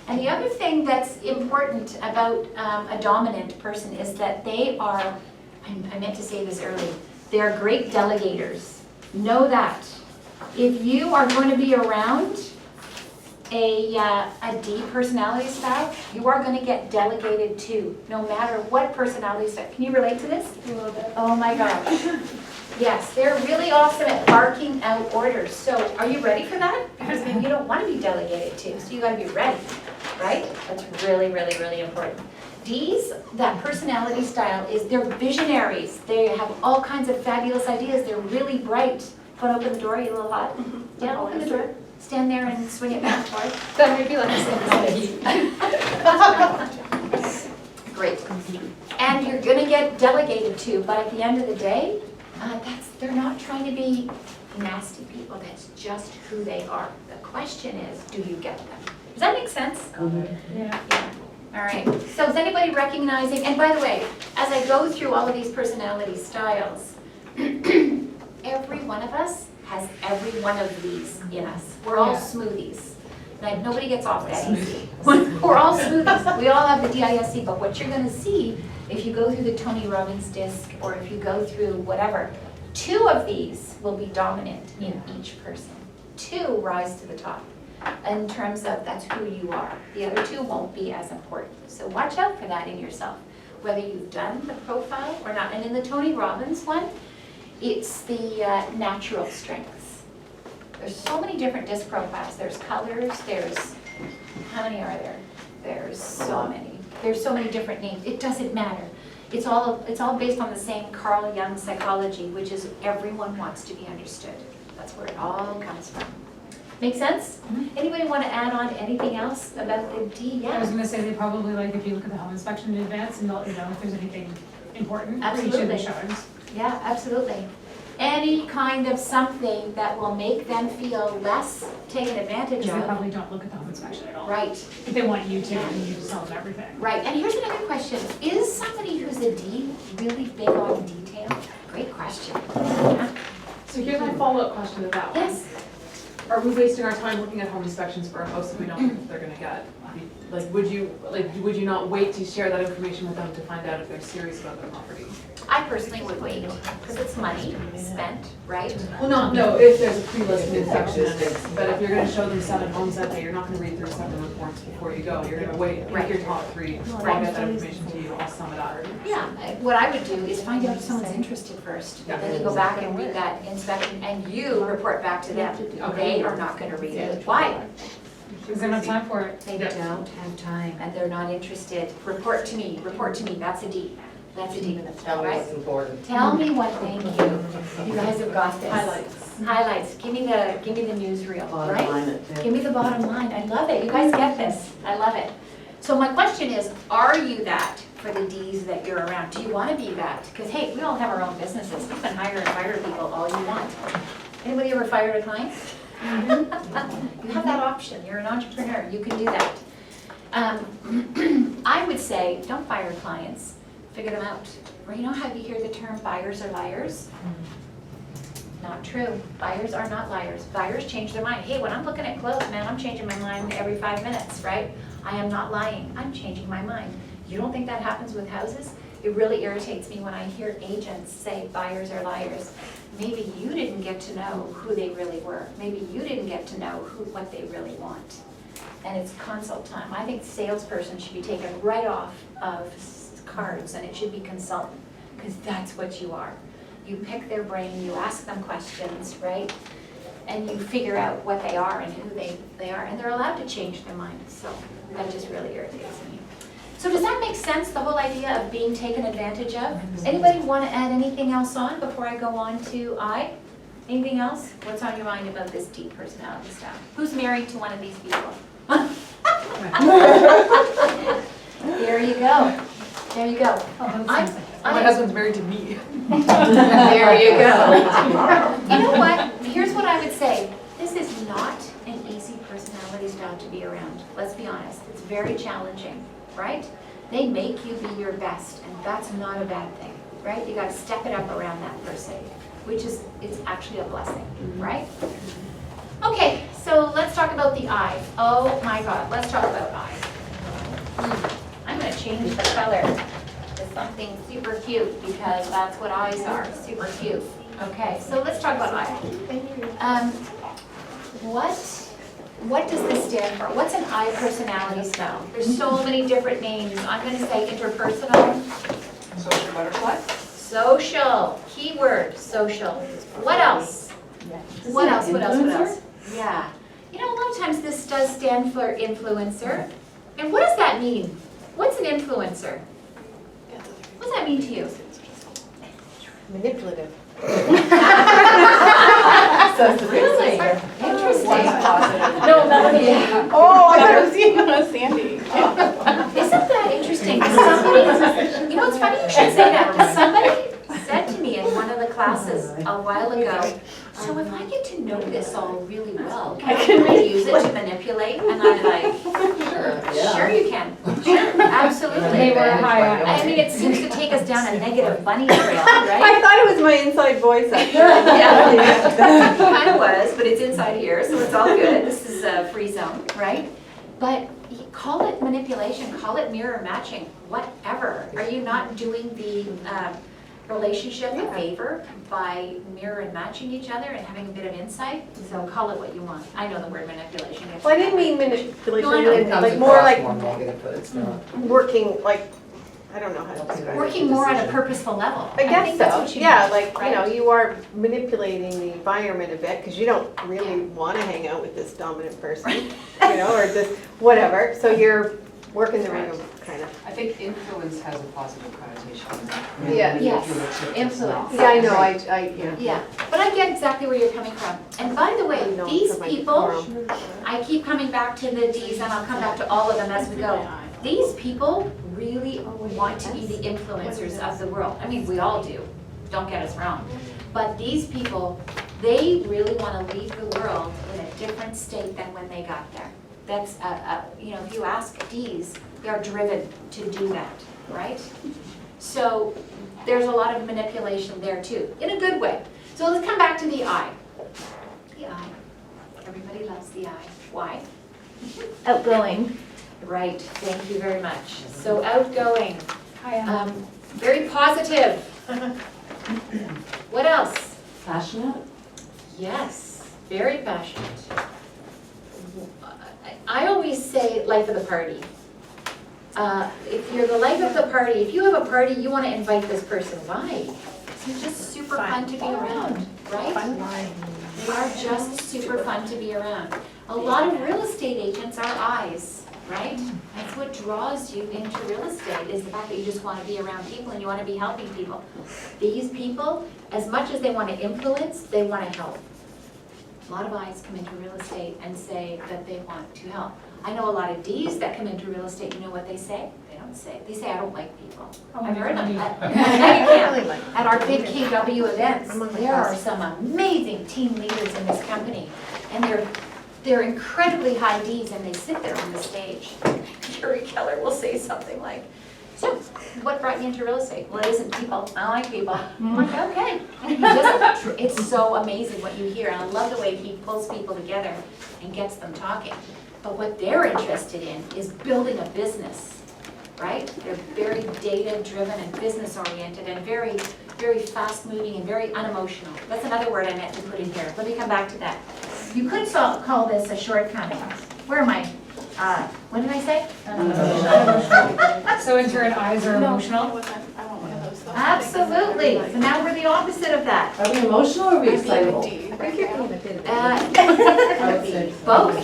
And the other thing that's important about a dominant person is that they are, I meant to say this earlier, they're great delegators. Know that. If you are going to be around a D personality style, you are going to get delegated to, no matter what personality style. Can you relate to this? A little bit. Oh my gosh. Yes, they're really awesome at barking out orders. So are you ready for that? Because maybe you don't want to be delegated to, so you got to be ready, right? That's really, really, really important. D's, that personality style is they're visionaries. They have all kinds of fabulous ideas. They're really bright. Want to open the door? Are you a little hot? Yeah, open the door. Stand there and swing it back and forth. That might be like Great. And you're going to get delegated to, but at the end of the day, they're not trying to be nasty people. That's just who they are. The question is, do you get them? Does that make sense? Yeah. All right. So is anybody recognizing, and by the way, as I go through all of these personality styles, every one of us has every one of these in us. We're all Yeah. smoothies. Like, nobody gets off that easy. We're all smoothies. We all have the DISC, but what you're going to see if you go through the Tony Robbins disc or if you go through whatever, 2 of these will be dominant in each person. 2 rise to the top in terms of that's who you are. The other 2 won't be as important. So watch out for that in yourself, whether you've done the profile or not. And in the Tony Robbins one, it's the natural strengths. There's so many different disc profiles. There's colors, there's, how many are there? There's so many. There's so many different names. It doesn't matter. It's all based on the same Carl Jung psychology, which is everyone wants to be understood. That's where it all comes from. Make sense? Anybody want to add on anything else about the D? I was Yeah. gonna say they probably like if you look at the home inspection in advance and they'll, you know, if there's anything important for each of the Absolutely. showings. Yeah, absolutely. Any kind of something that will make them feel less taken advantage Because they of. probably don't look at the home inspection at all. Right. If they want you to, and you just tell them everything. Right, and here's another question. Is somebody who's a D really big on detail? Great question. Yeah. So here's my follow-up question to that one. Yes, are we wasting our time looking at home inspections for a house that we don't think they're gonna get? Like, would you not wait to share that information with them to find out if they're serious about their property? I personally would wait, because it's money spent, right? Well, no, if there's a pre-listed inspection, but if you're gonna show them 7 homes that day, you're not gonna read through 7 reports before you go. You're gonna wait, pick your top 3, I'll get that information to you, I'll sum it up. Yeah, what I would do is find out if someone's interested first. Yeah. Then you go back and read that inspection, and you report back to them. They are not gonna read it. Why? Is there no time for it? They don't have time, and they're not interested. Report to me, that's a D. That's a D, Tell me right? what's important. Tell me what, thank you. You guys have got this. Highlights. Highlights, give me the newsreel, Bottom right? line it, yeah. Give me the bottom line, I love it, you guys get this, I love it. So my question is, are you that for the Ds that you're around? Do you wanna be that? Because hey, we all have our own businesses, you can hire and fire people all you want. Anybody ever fired a client? You have that option, you're an entrepreneur, you can do that. I would say, don't fire clients, figure them out. Or you know how you hear the term buyers are liars? Not true. Buyers are not liars. Buyers change their mind. Hey, when I'm looking at clothes, man, I'm changing my mind every 5 minutes, right? I am not lying. I'm changing my mind. You don't think that happens with houses? It really irritates me when I hear agents say buyers are liars. Maybe you didn't get to know who they really were. Maybe you didn't get to know what they really want. And it's consult time. I think salesperson should be taken right off of cards, and it should be consultant, because that's what you are. You pick their brain, you ask them questions, right? And you figure out what they are and who they are, and they're allowed to change their mind. So that just really irritates me. So does that make sense, the whole idea of being taken advantage of? Anybody want to add anything else on before I go on to I? Anything else? What's on your mind about this D personality style? Who's married to one of these people? There you go. There you go. My husband's married to me. There you go. You know what? Here's what I would say. This is not an easy personality style to be around. Let's be honest. It's very challenging, right? They make you be your best, and that's not a bad thing, right? You got to step it up around that person, which is, it's actually a blessing, right? Okay, so let's talk about the I. Oh my God, let's talk about I. I'm going to change the color to something super cute, because that's what eyes are, super cute. Okay, so let's talk about I. What does this stand for? What's an I personality style? There's so many different names. I'm going to say interpersonal. Social butterfly. Social, keyword, social. What else? What else, what else, what else? Yeah. You know, a lot of times this does stand for influencer. And what does that mean? What's an influencer? What does that mean to you? Manipulative. Really? Interesting. No, Melanie. Oh, I thought it was Sandy. Isn't that interesting? Somebody, you know, it's funny you should say that, because somebody said to me in one of the classes a while ago, so if I get to know this all really well, can I use it to manipulate? And I'm like, sure you can. Sure, absolutely. They were high on. I mean, it seems to take us down a negative bunny trail, right? I thought it was my inside voice, actually. Yeah, it kind of was, but it's inside here, so it's all good. This is a free zone, right? But call it manipulation, call it mirror matching, whatever. Are you not doing the relationship a favor by mirror and matching each other and having a bit of insight? So call it what you want. I know the word manipulation gets. Well, I didn't mean manipulation, No, I know. I meant like more like More negative, but it's not. working, like, I don't know how to describe it. Working more on a purpurposeful level. I guess think that's so, what you yeah, mean, like, you right? know, you are manipulating the environment a bit, because you don't really want to hang out with this dominant person, you know, or this, whatever, so you're working the room, kind of. I think influence has a positive connotation. Yeah. Yes, Manipulative influence. Yeah, I know, yeah. Yeah, but I get exactly where you're coming from. And by the way, No, these for my people, forum. I keep coming back to the Ds, and I'll come back to all of them as we go. These people really want to be the influencers of the world. I mean, we all do, don't get us wrong. But these people, they really want to leave the world in a different state than when they got there. That's, you know, if you ask Ds, they're driven to do that, right? So there's a lot of manipulation there too, in a good way. So let's come back to the I. The I. Everybody loves the eye. Why? Outgoing. Right, thank you very much. So outgoing, very positive. What else? Passionate? Yes, very passionate. I always say life of the party. If you're the life of the party, if you have a party, you want to invite this person. Why? They're just super fun to be around, right? They are just super fun to be around. A lot of real estate agents are eyes, right? That's what draws you into real estate, is the fact that you just want to be around people and you want to be helping people. These people, as much as they want to influence, they want to help. A lot of eyes come into real estate and say that they want to help. I know a lot of Ds that come into real estate, you know what they say? They say, I don't like people. I've heard them. At our big KW events, there are some amazing team leaders in this company. And they're incredibly high Ds and they sit there on the stage. Gary Keller will say something like, so, what brought you into real estate? Well, it isn't people, I don't like people. I'm like, okay. It's so amazing what you hear, and I love the way he pulls people together and gets them talking. But what they're interested in is building a business, right? They're very data-driven and business-oriented and very, very fast-moving and very unemotional. That's another word I meant to put in here. Let me come back to that. You could call this a shortcoming. Where am I? What did I say? So in turn, eyes are emotional? Absolutely. So now we're the opposite of that. Are we emotional or are we excitable? I would say so. Both.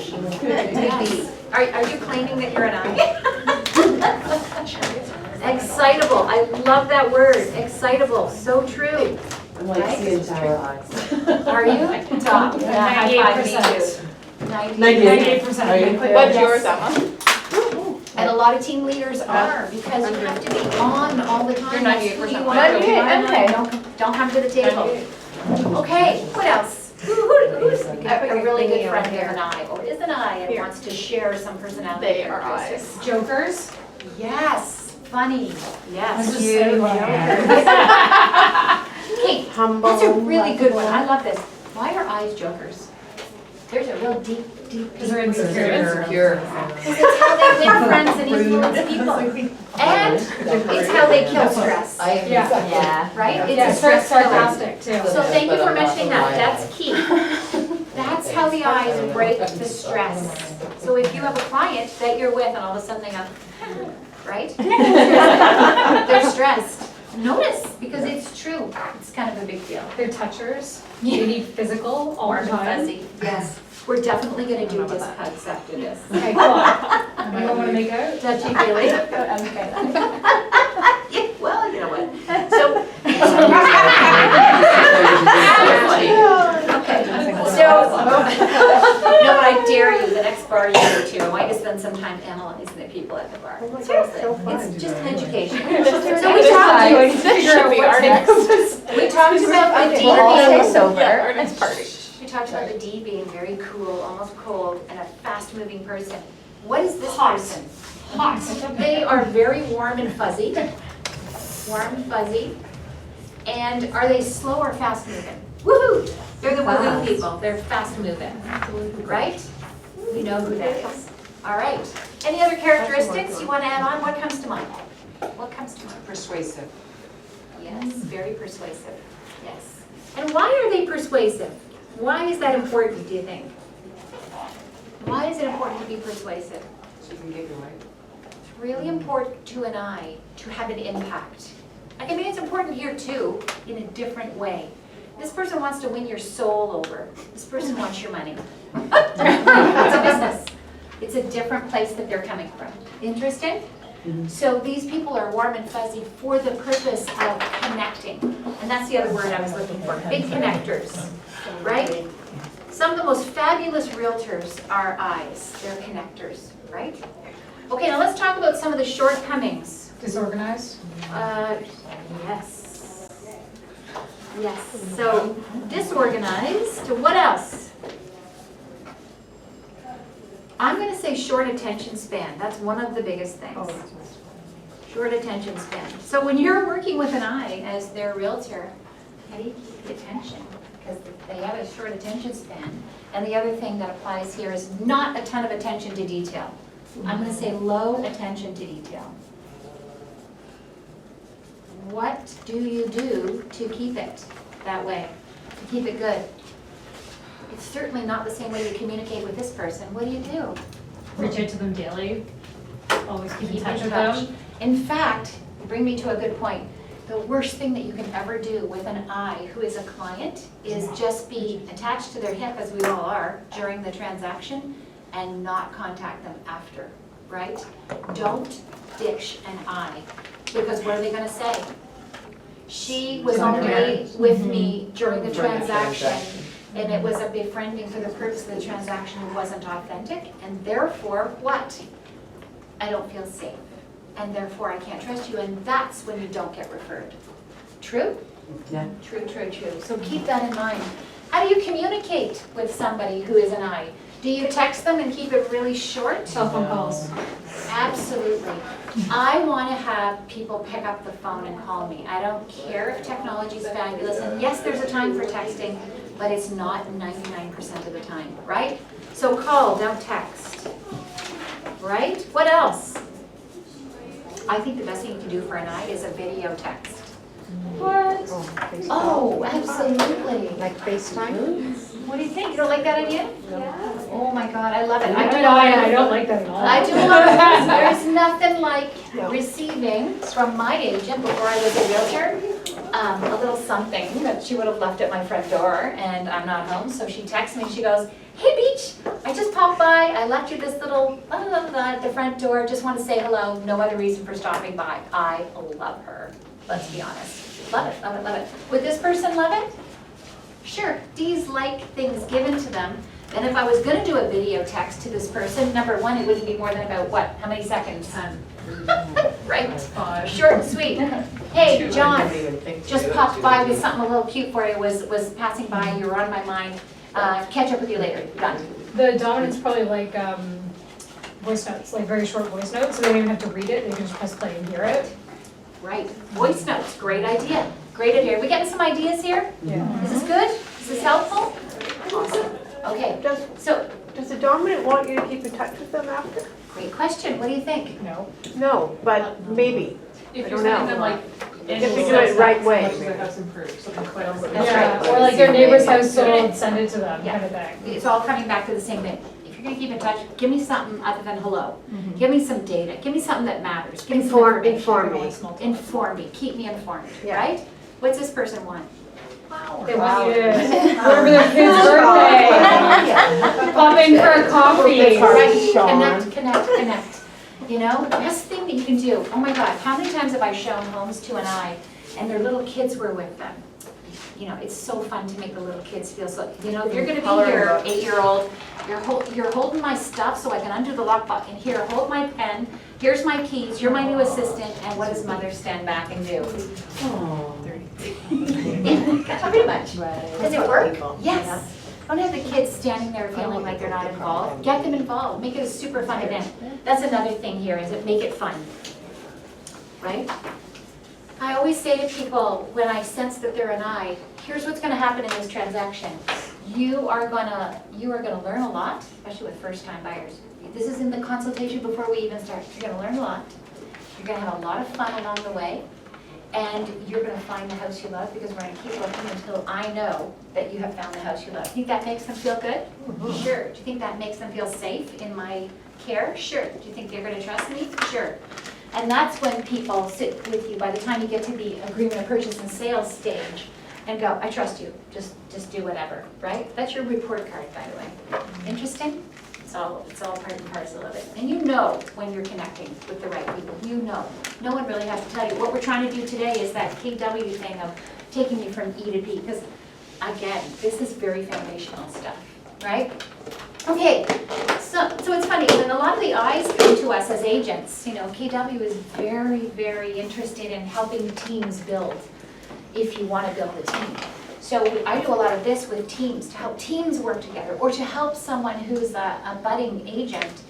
Yes. Are you claiming that you're an eye? Excitable. I love that word. Excitable. So true. I'm like seeing tower eyes. Are you? Top. Yeah, high five, me too. 98%. What's yours, Emma? And a lot of team leaders are, because you have to be on all the time. You're That's who 98% you want to be. 98, okay. Don't come to the table. Okay, what else? Who's a really good friend of an eye, or is an eye and wants to share some personality They are characteristics? eyes. Jokers? Yes, funny, I'm yes. just saying what I have. Okay, Humble. that's a really good one. I love this. Why are eyes jokers? There's a real deep. Because they're insecure. Because it's how they win friends and influence people. And it's how they kill stress, Yeah. right? Yeah, It's a stress killer. sarcastic too. So thank you for mentioning that, that's key. That's how the eyes break the stress. So if you have a client that you're with and all of a sudden they go, right? They're stressed. Notice, because it's true. It's kind of a big deal. They're touchers. They need physical all Warm the and time. fuzzy, yes. We're definitely gonna do disc hugs after this. Okay, cool. You don't want to make out? Touchy feely. Yeah, well, you know what, so. Okay, so, no, but I dare you, the next bar you go to, I want you to spend some time analyzing the people at the bar. Oh my God, Seriously, so fun. it's just an education. So So we talked, figure out what's next. we talked about the D We'll all stay being, sober. Our next party. we talked about the D being very cool, almost cold, and a fast-moving person. What is this person? Hot. They are very warm and fuzzy. Warm, fuzzy. And are they slow or fast moving? Woohoo! They're the woohoo people. They're fast moving. Right? We know who that is. All right. Any other characteristics you want to add on? What comes to mind? What comes to mind? Persuasive. Yes, very persuasive. Yes. And why are they persuasive? Why is that important, do you think? Why is it important to be persuasive? So you can get your way. It's really important to an eye to have an impact. Like, I mean, it's important here too, in a different way. This person wants to win your soul over. This person wants your money. It's a business. It's a different place that they're coming from. Interesting? So these people are warm and fuzzy for the purpose of connecting. And that's the other word I was looking for, big connectors, right? Some of the most fabulous realtors are eyes. They're connectors, right? Okay, now let's talk about some of the shortcomings. Disorganized? Yes. Yes, so disorganized, what else? I'm gonna say short attention span, that's one of the biggest things. Short attention span. So when you're working with an eye as their realtor, how do you keep the attention? because they have a short attention span. And the other thing that applies here is not a ton of attention to detail. I'm gonna say low attention to detail. What do you do to keep it that way, to keep it good? It's certainly not the same way you communicate with this person. What do you do? Reach out to them daily, always keep in touch with them. In fact, bring me to a good point. The worst thing that you can ever do with an I who is a client is just be attached to their hip, as we all are, during the transaction and not contact them after, right? Don't ditch an I, because what are they gonna say? She was only with me during the transaction, and it was a befriending for the purpose of the transaction. It wasn't authentic, and therefore, what? I don't feel safe, and therefore I can't trust you, and that's when you don't get referred. True? Yeah. True, true, true. So keep that in mind. How do you communicate with somebody who is an I? Do you text them and keep it really short? Cell phone calls. Absolutely. I want to have people pick up the phone and call me. I don't care if technology is fabulous, and yes, there's a time for texting, but it's not 99% of the time, right? So call, don't text, right? What else? I think the best thing you can do for a night is a video text. What? Oh, absolutely. Like FaceTime? What do you think? You don't like that idea? Yeah. Oh my God, I love it. I don't like that at all. I do love it. There's nothing like No. receiving from my agent before I was a realtor, a little something that she would have left at my front door, and I'm not home, so she texts me, she goes, "Hey Beach, I just popped by, I left you this little blah, blah, blah, at the front door, just want to say hello, no other reason for stopping by." I love her, let's be honest. Love it, love it, love it. Would this person love it? Sure, D's like things given to them. And if I was gonna do a video text to this person, number one, it wouldn't be more than about what? How many seconds? 10. Right? 5. Short and sweet. Hey, John, just popped by with something a little cute for you, was passing by, you were on my mind. Catch up with you later, done. The dominant's probably like voice notes, like very short voice notes, so they don't even have to read it, they can just press play and hear it. Right, voice notes, great idea. Great idea. Are we getting some ideas here? Yeah. Is this good? Is this helpful? Awesome. Okay, Does the dominant want you to keep in touch with them after? great question. What do you think? No. No, but maybe. If I you're don't know. sending them like. If you do it right way. Much as their house improved, something quite else. That's Yeah, right. or like their neighbor's house sold, send it to them, Yeah. kind of thing. It's all coming back to the same thing. If you're gonna keep in touch, give me something other than hello. Give me some data. Give me something that matters. Give me some information. Inform me. Inform me. Keep me informed, Yeah. right? What's this person want? They want you to, whatever their kid's birthday, pop in for a coffee. Right, connect. You know, the best thing that you can do, oh my God, how many times have I shown homes to an eye and their little kids were with them? You know, it's so fun to make the little kids feel so, you know, if you're gonna be here, 8-year-old, you're holding my stuff so I can undo the lockbox, and here, hold my pen, here's my keys, you're my new assistant, and what does mother stand back and do? Yeah, pretty much. Does it work? Yes. Don't have the kids standing there feeling like they're not involved. Get them involved. Make it a super fun event. That's another thing here, is it make it fun. Right? I always say to people, when I sense that they're an I, here's what's gonna happen in this transaction. You are gonna learn a lot, especially with first-time buyers. This is in the consultation before we even start. You're gonna learn a lot. You're gonna have a lot of fun along the way. And you're gonna find the house you love, because we're gonna keep looking until I know that you have found the house you love. Think that makes them feel good? Sure. Do you think that makes them feel safe in my care? Sure. Do you think they're gonna trust me? Sure. And that's when people sit with you by the time you get to the agreement of purchase and sales stage and go, I trust you, just do whatever, right? That's your report card, by the way. Interesting? It's all part and parcel of it. And you know when you're connecting with the right people, you know. No one really has to tell you. What we're trying to do today is that KW thing of taking you from E to B, because again, this is very foundational stuff, right? Okay, so it's funny, when a lot of the I's come to us as agents, you know, KW is very, very interested in helping teams build, if you want to build a team. So I do a lot of this with teams, to help teams work together, or to help someone who's a budding agent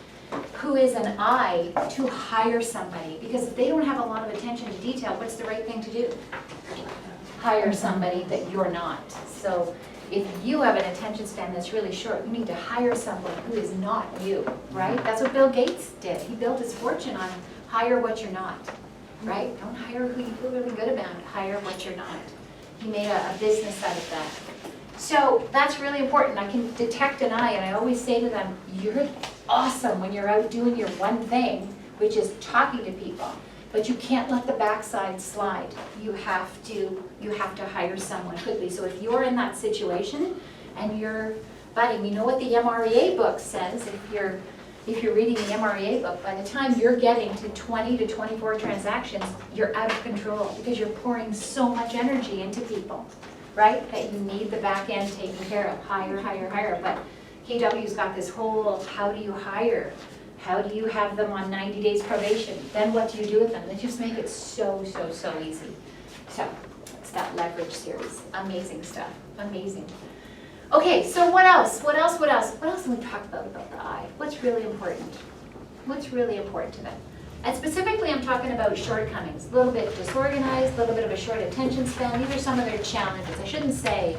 who is an I to hire somebody. Because if they don't have a lot of attention to detail, what's the right thing to do? Hire somebody that you're not. So if you have an attention span that's really short, you need to hire someone who is not you, right? That's what Bill Gates did. He built his fortune on hire what you're not, right? Don't hire who you feel really good about, hire what you're not. He made a business out of that. So that's really important. I can detect an eye, and I always say to them, you're awesome when you're out doing your one thing, which is talking to people. But you can't let the backside slide. You have to hire someone quickly. So if you're in that situation and you're budding, you know what the MREA book says, if you're reading the MREA book, by the time you're getting to 20 to 24 transactions, you're out of control because you're pouring so much energy into people, right? That you need the back end taken care of, hire. But KW's got this whole, how do you hire? How do you have them on 90 days probation? Then what do you do with them? They just make it so easy. So it's that leverage series. Amazing stuff, amazing. Okay, so what else? What else can we talk about the eye? What's really important? What's really important to them? And specifically, I'm talking about shortcomings. A little bit disorganized, a little bit of a short attention span. These are some of their challenges. I shouldn't say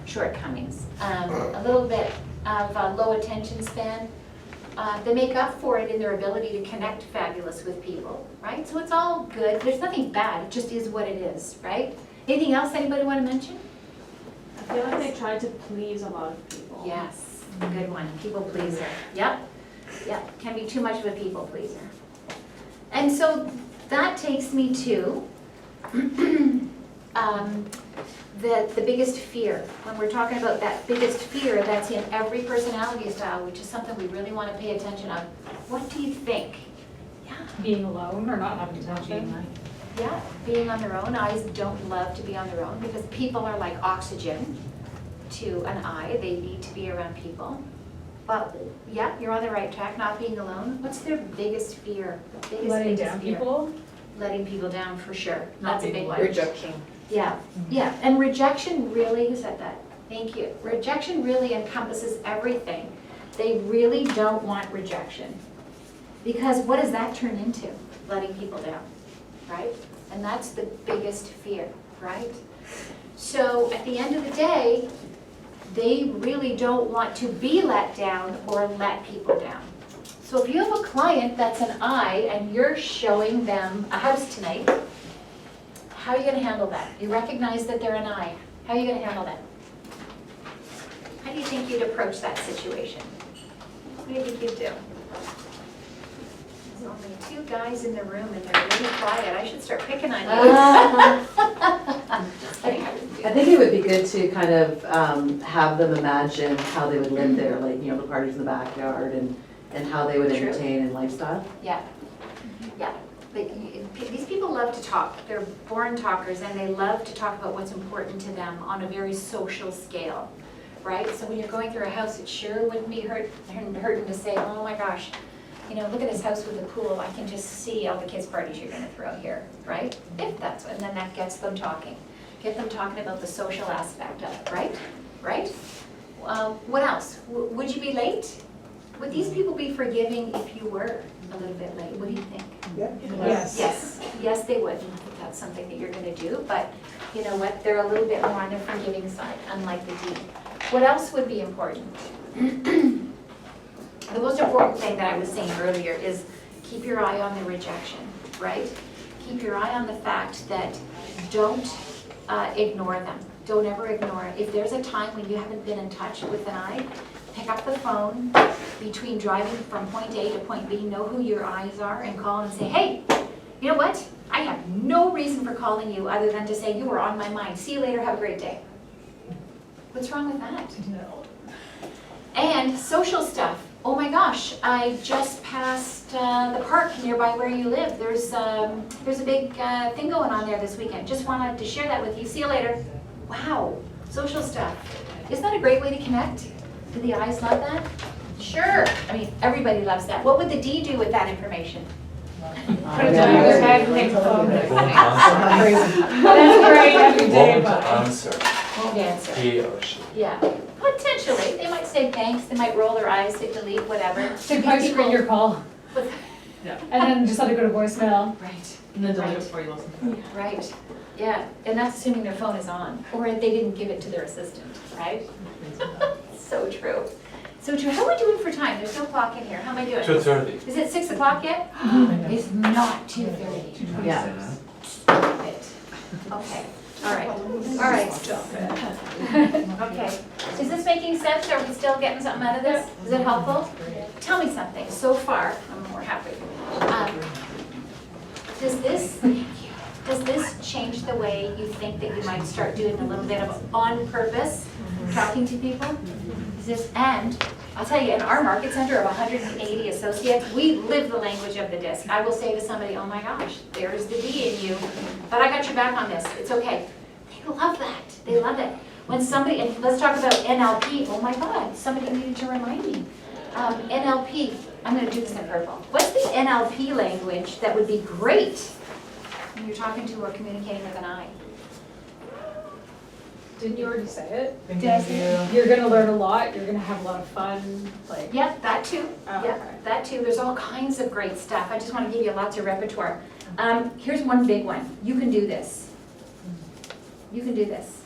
shortcomings. A little bit of low attention span. They make up for it in their ability to connect fabulous with people, right? So it's all good. There's nothing bad. It just is what it is, right? Anything else anybody want to mention? I feel like they try to please a lot of people. Yes, good one. People pleaser. Yep. Can be too much of a people pleaser. And so that takes me to the biggest fear. When we're talking about that biggest fear that's in every personality style, which is something we really want to pay attention of. What do you think? Yeah. Being alone or not having attention. Yeah, being on their own. Eyes don't love to be on their own because people are like oxygen to an eye. They need to be around people. But yeah, you're on the right track, not being alone. What's their biggest fear? The biggest down fear? people. Letting people down for sure. Not That's a being big liked. one. Rejection. Yeah, and rejection really, who said that? Thank you. Rejection really encompasses everything. They really don't want rejection. Because what does that turn into? Letting people down, right? And that's the biggest fear, right? So at the end of the day, they really don't want to be let down or let people down. So if you have a client that's an eye and you're showing them a house tonight, how are you going to handle that? You recognize that they're an eye. How are you going to handle that? How do you think you'd approach that situation? What do you think you'd do? There's only 2 guys in the room and they're really quiet. I should start picking on you. Just kidding, I wouldn't do I that. think it would be good to kind of have them imagine how they would live there, like, the parties in the backyard and how they would True. entertain and lifestyle. Yeah. But these people love to talk. They're born talkers and they love to talk about what's important to them on a very social scale, right? So when you're going through a house, it sure wouldn't be hurting to say, oh my gosh, look at this house with a pool. I can just see all the kids' parties you're going to throw here, right? If that's what, and then that gets them talking. Get them talking about the social aspect of it, right? Right? What else? Would you be late? Would these people be forgiving if you were a little bit late? What do you think? Yeah. Yes, they would. If that's something that you're going to do, but you know what? They're a little bit more on the forgiving side, unlike the D. What else would be important? The most important thing that I was saying earlier is keep your eye on the rejection, right? Keep your eye on the fact that don't ignore them. Don't ever ignore it. If there's a time when you haven't been in touch with an eye, pick up the phone between driving from point A to point B, know who your eyes are, and call and say, hey, you know what? I have no reason for calling you other than to say you were on my mind. See you later, have a great day. What's wrong with that? And social stuff. Oh my gosh, I just passed the park nearby where you live. There's a big thing going on there this weekend. Just wanted to share that with you. See you later. Wow, social stuff. Isn't that a great way to connect? Do the eyes love that? Sure. I mean, everybody loves that. What would the D do with that information? Put it down their head and take the phone. Won't answer. That's great every day, Won't but. answer. Won't answer. He or she. Yeah, potentially. They might say thanks. They might roll their eyes, say delete, whatever. Did I screen your call? And then just let it go to voicemail. Right. And then delete it before you listen to it. Right, yeah, and that's assuming their phone is on, or they didn't give it to their assistant, right? So true. So true. How are we doing for time? There's no clock in here. How am I doing? 2:30. Is it 6 o'clock yet? It's not 2:30. Yeah. Stop it. Okay, all right, all right. Okay, is this making sense? Are we still getting something out of this? Is it helpful? Tell me something, so far, I'm more happy. Does this change the way you think that you might start doing a little bit of on-purpose talking to people? Is this, and I'll tell you, in our market center of 180 associates, we live the language of the disc. I will say to somebody, oh my gosh, there's the D in you, but I got your back on this, it's okay. They love that, they love it. When somebody, and let's talk about NLP, oh my God, somebody needed to remind me. NLP, I'm gonna do this in purple. What's the NLP language that would be great when you're talking to or communicating with an I? Didn't you already say it? Did I say it? You're gonna learn a lot, you're gonna have a lot of fun, like. Yep, that too. Oh, Yep, okay. that too. There's all kinds of great stuff. I just want to give you lots of repertoire. Here's one big one. You can do this. You can do this.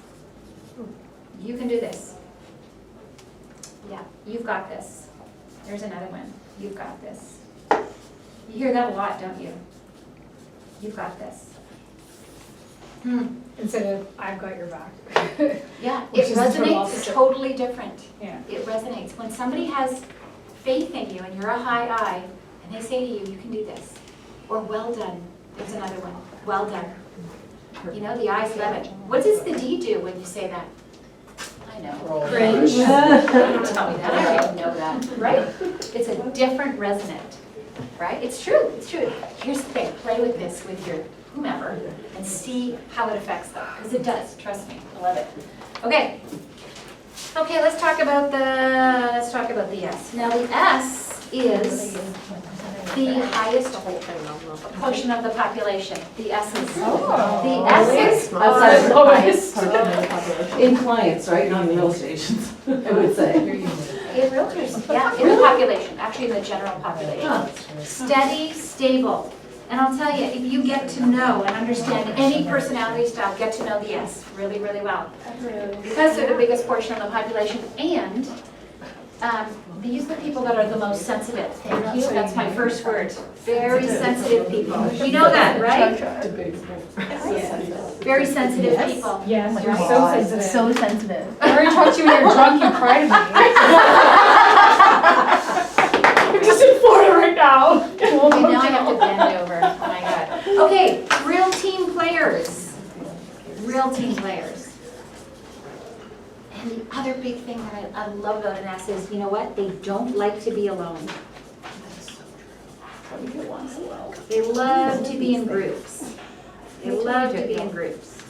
You can do this. Yeah, you've got this. There's another one. You've got this. You hear that a lot, don't you? You've got this. Instead of, I've got your back. Yeah, Which it is the total resonates opposite. totally different. Yeah. It resonates. When somebody has faith in you and you're a high I, and they say to you, you can do this. Or well done. There's another one. Well done. You know, the I's love it. What does the D do when you say that? I know. Cringe. Don't tell me that. I already know that. Right? It's a different resonant. Right? It's true. It's true. Here's the thing. Play with this with your whomever and see how it affects them. Because it does. Trust me. I love it. Okay. Okay, let's talk about the S. Now the S is the highest portion of the population. The S's. The S's Outside of the are highest part of the population. In clients, right, not in real stations, I would say. in realtors, yeah, in the population, actually in the general population. Steady, stable. And I'll tell you, if you get to know and understand any personality style, get to know the S really, really well. Because they're the biggest portion of the population, and these are the people that are the most sensitive. Thank you, that's my first word. Very sensitive people. You know that, right? Very sensitive people. Yes, you're so sensitive. So sensitive. I already talked to you when you're drunk, you cry to me. I'm just in Florida right now. Okay, now I have to bend over, oh my God. Okay, real team players. Real team players. And the other big thing that I love about an S is, you know what? They don't like to be alone. They love to be in groups. They love to be in groups.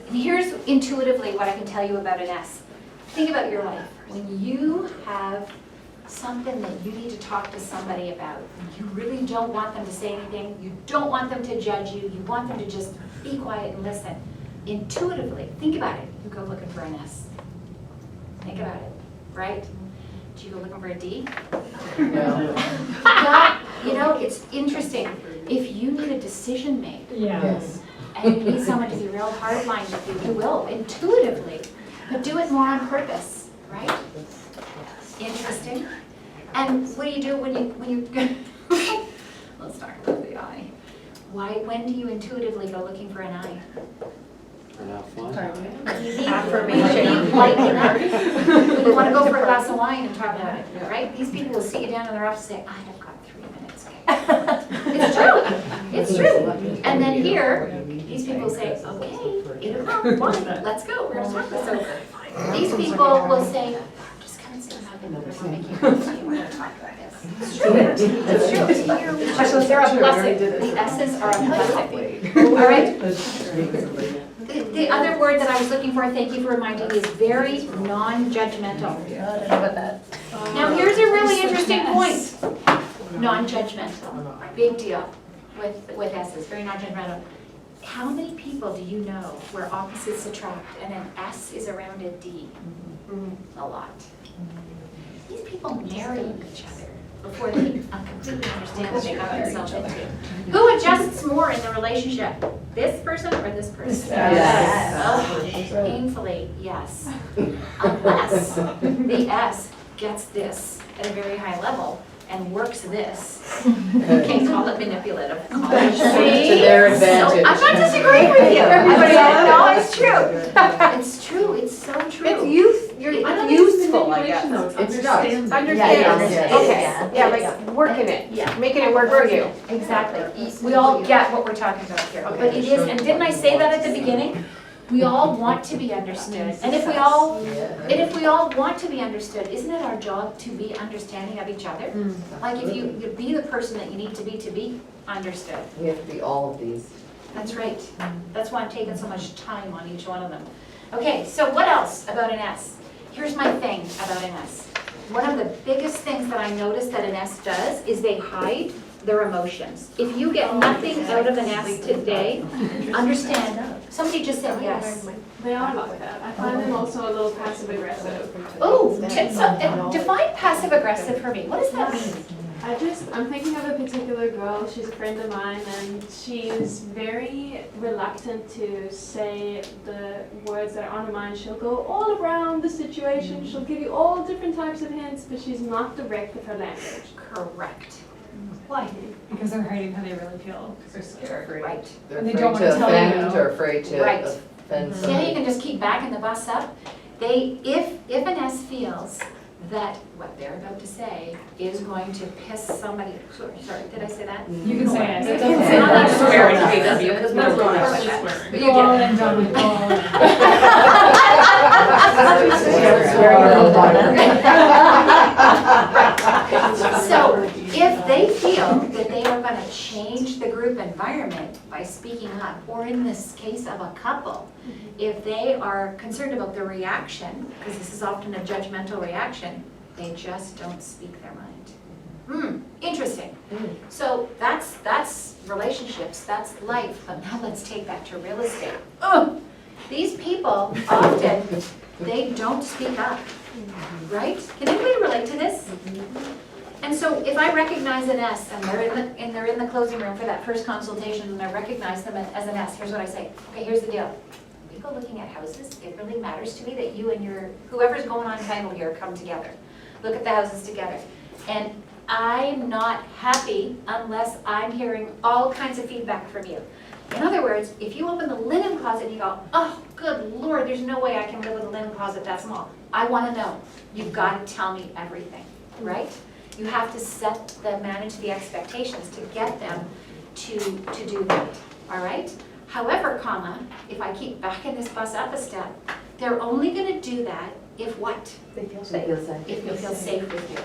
And here's intuitively what I can tell you about an S. Think about your life. When you have something that you need to talk to somebody about, you really don't want them to say anything, you don't want them to judge you, you want them to just be quiet and listen. Intuitively, think about it. You go looking for an S. Think about it, right? Do you go looking for a D? No. But, you know, it's interesting. If you need a decision made, Yes. and you need someone to be real hardline with you, you will, intuitively. But do it more on purpose, right? Interesting. And what do you do when you let's talk about the I. When do you intuitively go looking for an I? Affirmation. When you want to go for a glass of wine and talk about it, right? These people will sit you down in their office and say, I've got 3 minutes. It's true. It's true. And then here, these people say, okay, 8 o'clock, wine, let's go. We're going to talk this over. These people will say, just come and sit and have another one. Make you come to you. We're going to talk about this. It's true. It's true. Actually, they're a blessing. The S's are a blessing. All right? The other word that I was looking for, thank you for reminding me, is very non-judgmental. Now here's a really interesting point. Non-judgmental, big deal with S's, very non-judgmental. How many people do you know where opposites attract and an S is around a D? A lot. These people marry each other. before they completely understand what they got themselves into. Who adjusts more in the relationship? This person or this person? Yes. Ugh, painfully, yes. Unless the S gets this at a very high level and works this. Okay, call it manipulative. Call it To their advantage. So, I'm not disagreeing with you. No, it's true. It's true. It's so true. It's useful, I guess. Though, It's understanding. Understand. Okay, Yeah. yeah, like working it, Yeah. making it work for you. Exactly. We all get what we're talking about here. Okay. But it is, and didn't I say that at the beginning? We all want to be understood. And if we all want to be understood, isn't it our job to be understanding of each other? Like if you be the person that you need to be understood. We have to be all of these. That's right. That's why I'm taking so much time on each one of them. Okay, so what else about an S? Here's my thing about an S. One of the biggest things that I notice that an S does is they hide their emotions. If you get nothing out of an S today, understand, somebody just said yes. They are like that. I find them also a little passive aggressive. Oh, define passive aggressive for me. What does that mean? I'm thinking of a particular girl, she's a friend of mine, and she's very reluctant to say the words that are on her mind. She'll go all around the situation, she'll give you all different types of hints, but she's not direct with her language. Correct. Why? Because they're hiding how they really feel, because they're scared. Right. They're And they afraid don't to wanna tell you. offend or afraid to Right. offend See how somebody. you can just keep backing the bus up? If an S feels that what they're about to say is going to piss somebody, sorry, did I say that? You can say it. It's not like swearing to you, because we're grown up like Swearing. that. But Go you all get in, Donna, go all in. So if they feel that they are going to change the group environment by speaking up, or in this case of a couple, if they are concerned about the reaction, because this is often a judgmental reaction, they just don't speak their mind. Interesting. So that's relationships, that's life, but now let's take that to real estate. These people often, they don't speak up, right? Can anybody relate to this? And so if I recognize an S and they're in the closing room for that first consultation and I recognize them as an S, here's what I say. Okay, here's the deal. When we go looking at houses, it really matters to me that you and whoever's going on title here come together. Look at the houses together. And I'm not happy unless I'm hearing all kinds of feedback from you. In other words, if you open the linen closet and you go, oh, good Lord, there's no way I can live with a linen closet that small. I want to know. You've got to tell me everything, right? You have to manage the expectations to get them to do that, all right? However, if I keep backing this bus up a step, they're only going to do that if what? They feel They feel safe. If they feel safe with you.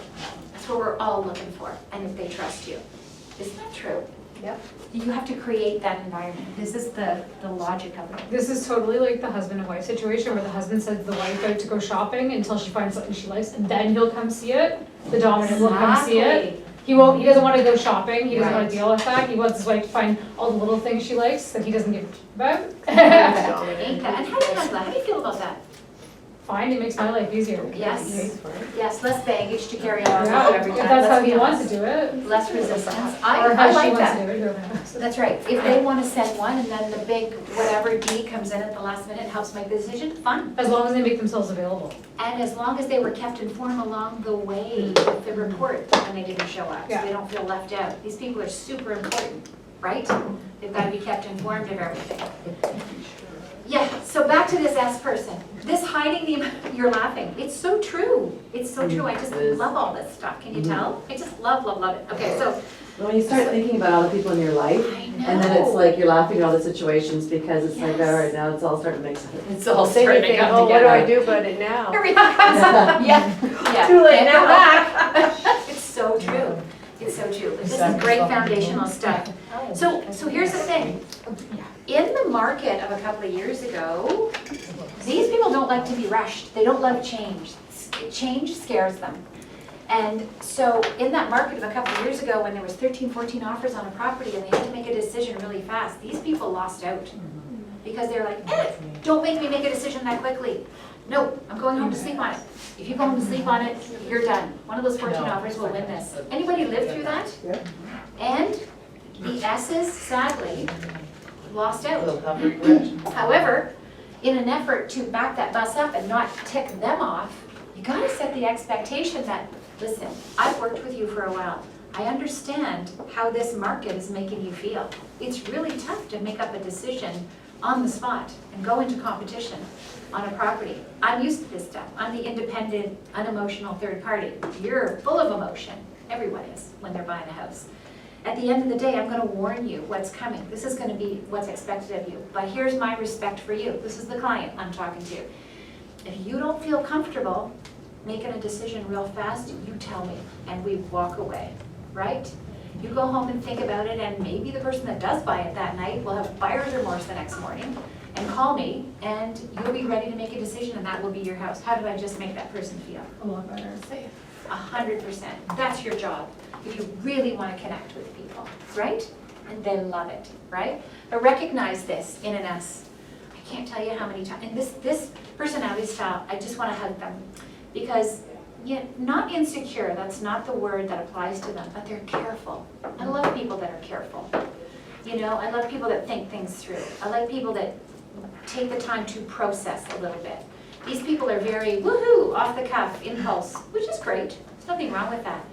That's what we're all looking for, and if they trust you. Isn't that true? Yep. You have to create that environment. This is the logic of it. This is totally like the husband and wife situation where the husband sends the wife out to go shopping until she finds something she likes, and then he'll come see it. The dominant will come see it. He doesn't want to go shopping, he doesn't want to deal with that. He wants his wife to find all the little things she likes that he doesn't give a shit about. Ain't that? And how do you handle that? How do you feel about that? Fine, it makes my life easier. Yes, less baggage to carry on Yeah, every if time. that's how Let's he be wants honest. to do it. Less resistance. Or I how she like wants that. to do it, who knows. That's right. If they want to send one and then the big whatever D comes in at the last minute and helps make the decision, fun. As long as they make themselves available. And as long as they were kept informed along the way with the report when they didn't show up, so Yeah. they don't feel left out. These people are super important, right? They've got to be kept informed of everything. Yeah, so back to this S person. This hiding you're laughing. It's so true. It's so true. I just love all this stuff. Can you tell? I just love it. Okay, so. When you start thinking about all the people in your life, I know. and then it's like you're laughing at all the situations because it's like, all right, now it's all starting to make sense. It's all starting to come Oh, what do together. I do about it now? Everything comes up. Yeah. Too late Can't now, go back. It's so true. It's so true. This is great foundational stuff. So here's the thing. In the market of a couple of years ago, these people don't like to be rushed. They don't love change. Change scares them. And so in that market of a couple of years ago, when there was 13, 14 offers on a property and they had to make a decision really fast, these people lost out. because they're like, don't make me make a decision that quickly. No, I'm going home to sleep on it. If you go home to sleep on it, you're done. One of those 14 offers will win this. Anybody live through that? Yeah. And the S's, sadly, lost out. Will have regret. However, in an effort to back that bus up and not tick them off, you gotta set the expectation that, listen, I've worked with you for a while. I understand how this market is making you feel. It's really tough to make up a decision on the spot and go into competition on a property. I'm used to this stuff. I'm the independent, unemotional third party. You're full of emotion. Everyone is when they're buying a house. At the end of the day, I'm gonna warn you what's coming. This is gonna be what's expected of you. But here's my respect for you. This is the client I'm talking to. If you don't feel comfortable making a decision real fast, you tell me and we walk away, right? You go home and think about it, and maybe the person that does buy it that night will have buyer's remorse the next morning and call me, and you'll be ready to make a decision, and that will be your house. How did I just make that person feel? A lot better. Safe. 100%. That's your job if you really want to connect with people, right? And they love it, right? But recognize this in an S. I can't tell you how many times, and this personality style, I just want to hug them because not insecure, that's not the word that applies to them, but they're careful. I love people that are careful. You know, I love people that think things through. I like people that take the time to process a little bit. These people are very woohoo, off the cuff, impulse, which is great. There's nothing wrong with that.